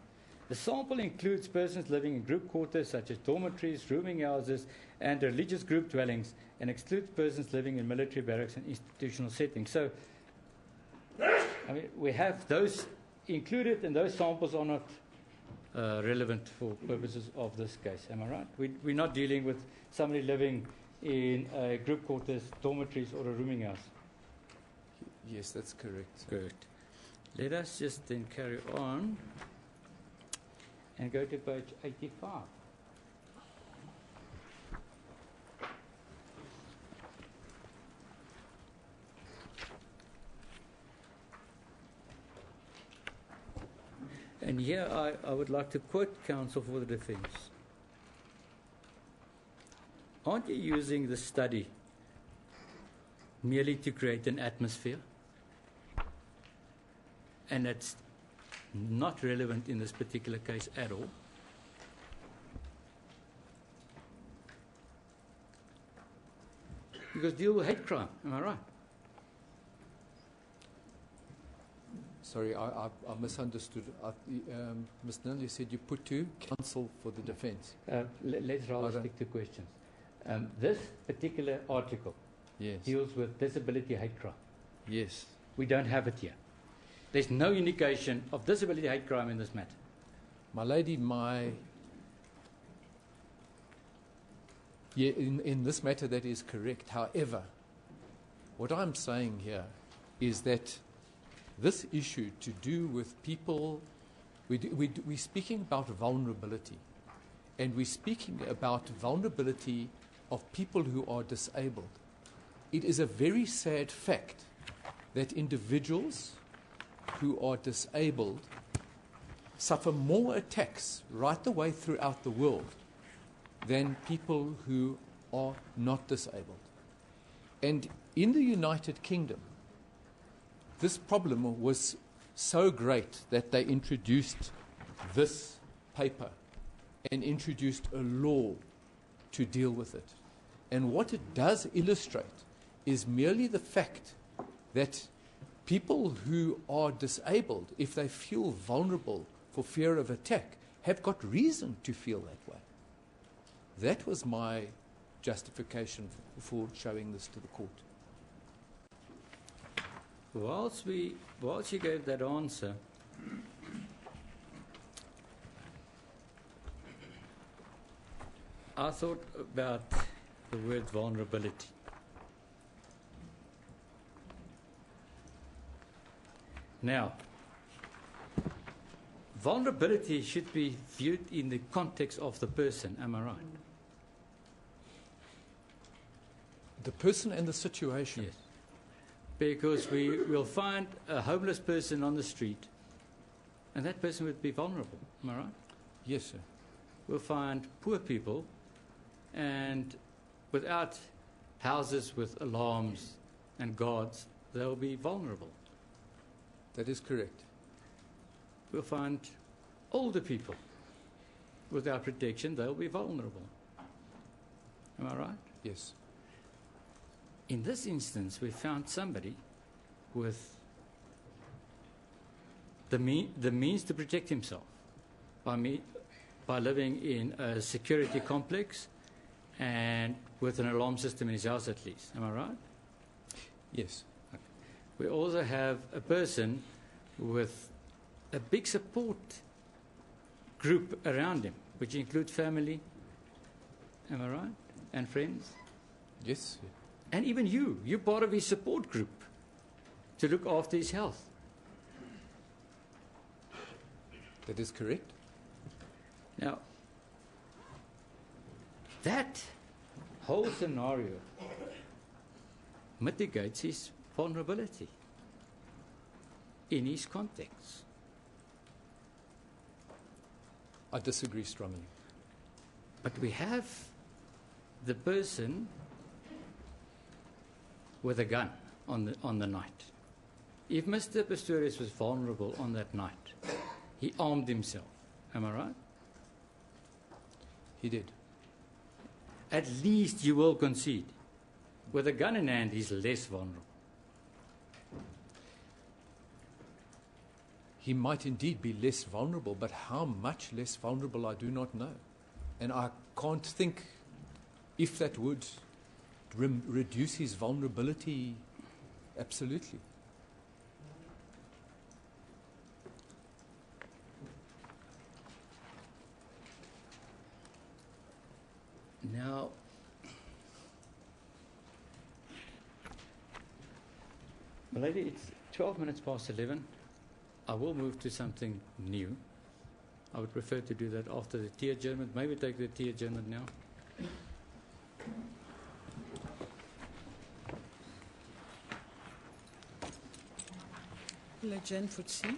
the sample includes persons living in group quarters such as dormitories, rooming houses, and religious group dwellings, and excludes persons living in military barracks and institutional settings. So, I mean, we have those included, and those samples are not relevant for purposes of this case. Am I right? We're not dealing with somebody living in group quarters, dormitories, or a rooming house. Yes, that's correct. Good. Let us just then carry on and go to page 85. And here I would like to quote counsel for the defense. Aren't you using the study merely to create an atmosphere? And that's not relevant in this particular case at all. Because deal with hate crime, am I right? Sorry, I misunderstood. Ms. Nell, you said you put to counsel for the defense. Let's rather stick to questions. This particular article deals with disability hate crime. Yes. We don't have it here. There's no indication of disability hate crime in this matter. My lady, in this matter that is correct. However, what I'm saying here is that this issue to do with people, we're speaking about vulnerability. And we're speaking about vulnerability of people who are disabled. It is a very sad fact that individuals who are disabled suffer more attacks right the way throughout the world than people who are not disabled. And in the United Kingdom, this problem was so great that they introduced this paper and introduced a law to deal with it. And what it does illustrate is merely the fact that people who are disabled, if they feel vulnerable for fear of attack, have got reason to feel that way. That was my justification for showing this to the court. Whilst you gave that answer, I thought about the word vulnerability. Now, vulnerability should be viewed in the context of the person, am I right? The person and the situation. Yes. Because we will find a homeless person on the street, and that person would be vulnerable, am I right? Yes, sir. We'll find poor people, and without houses with alarms and guards, they'll be vulnerable. That is correct. We'll find older people. Without protection, they'll be vulnerable. Am I right? Yes. In this instance, we found somebody with the means to protect himself by living in a security complex and with an alarm system in his house at least. Am I right? Yes. Okay. We also have a person with a big support group around him, which includes family, am I right, and friends? Yes. And even you're part of his support group to look after his health. That is correct. Now, That whole scenario mitigates his vulnerability in his context. I disagree strongly. But we have the person with a gun on the night. If Mr. Pistorius was vulnerable on that night, he armed himself. Am I right? He did. At least you will concede. With a gun in hand, he's less vulnerable. He might indeed be less vulnerable, but how much less vulnerable I do not know. And I can't think if that would reduce his vulnerability absolutely. Now, lady, it's 12 minutes past 11. I will move to something new. I would prefer to do that after the tea adjournment. Maybe take the tea adjournment now. We'll adjourn for tea.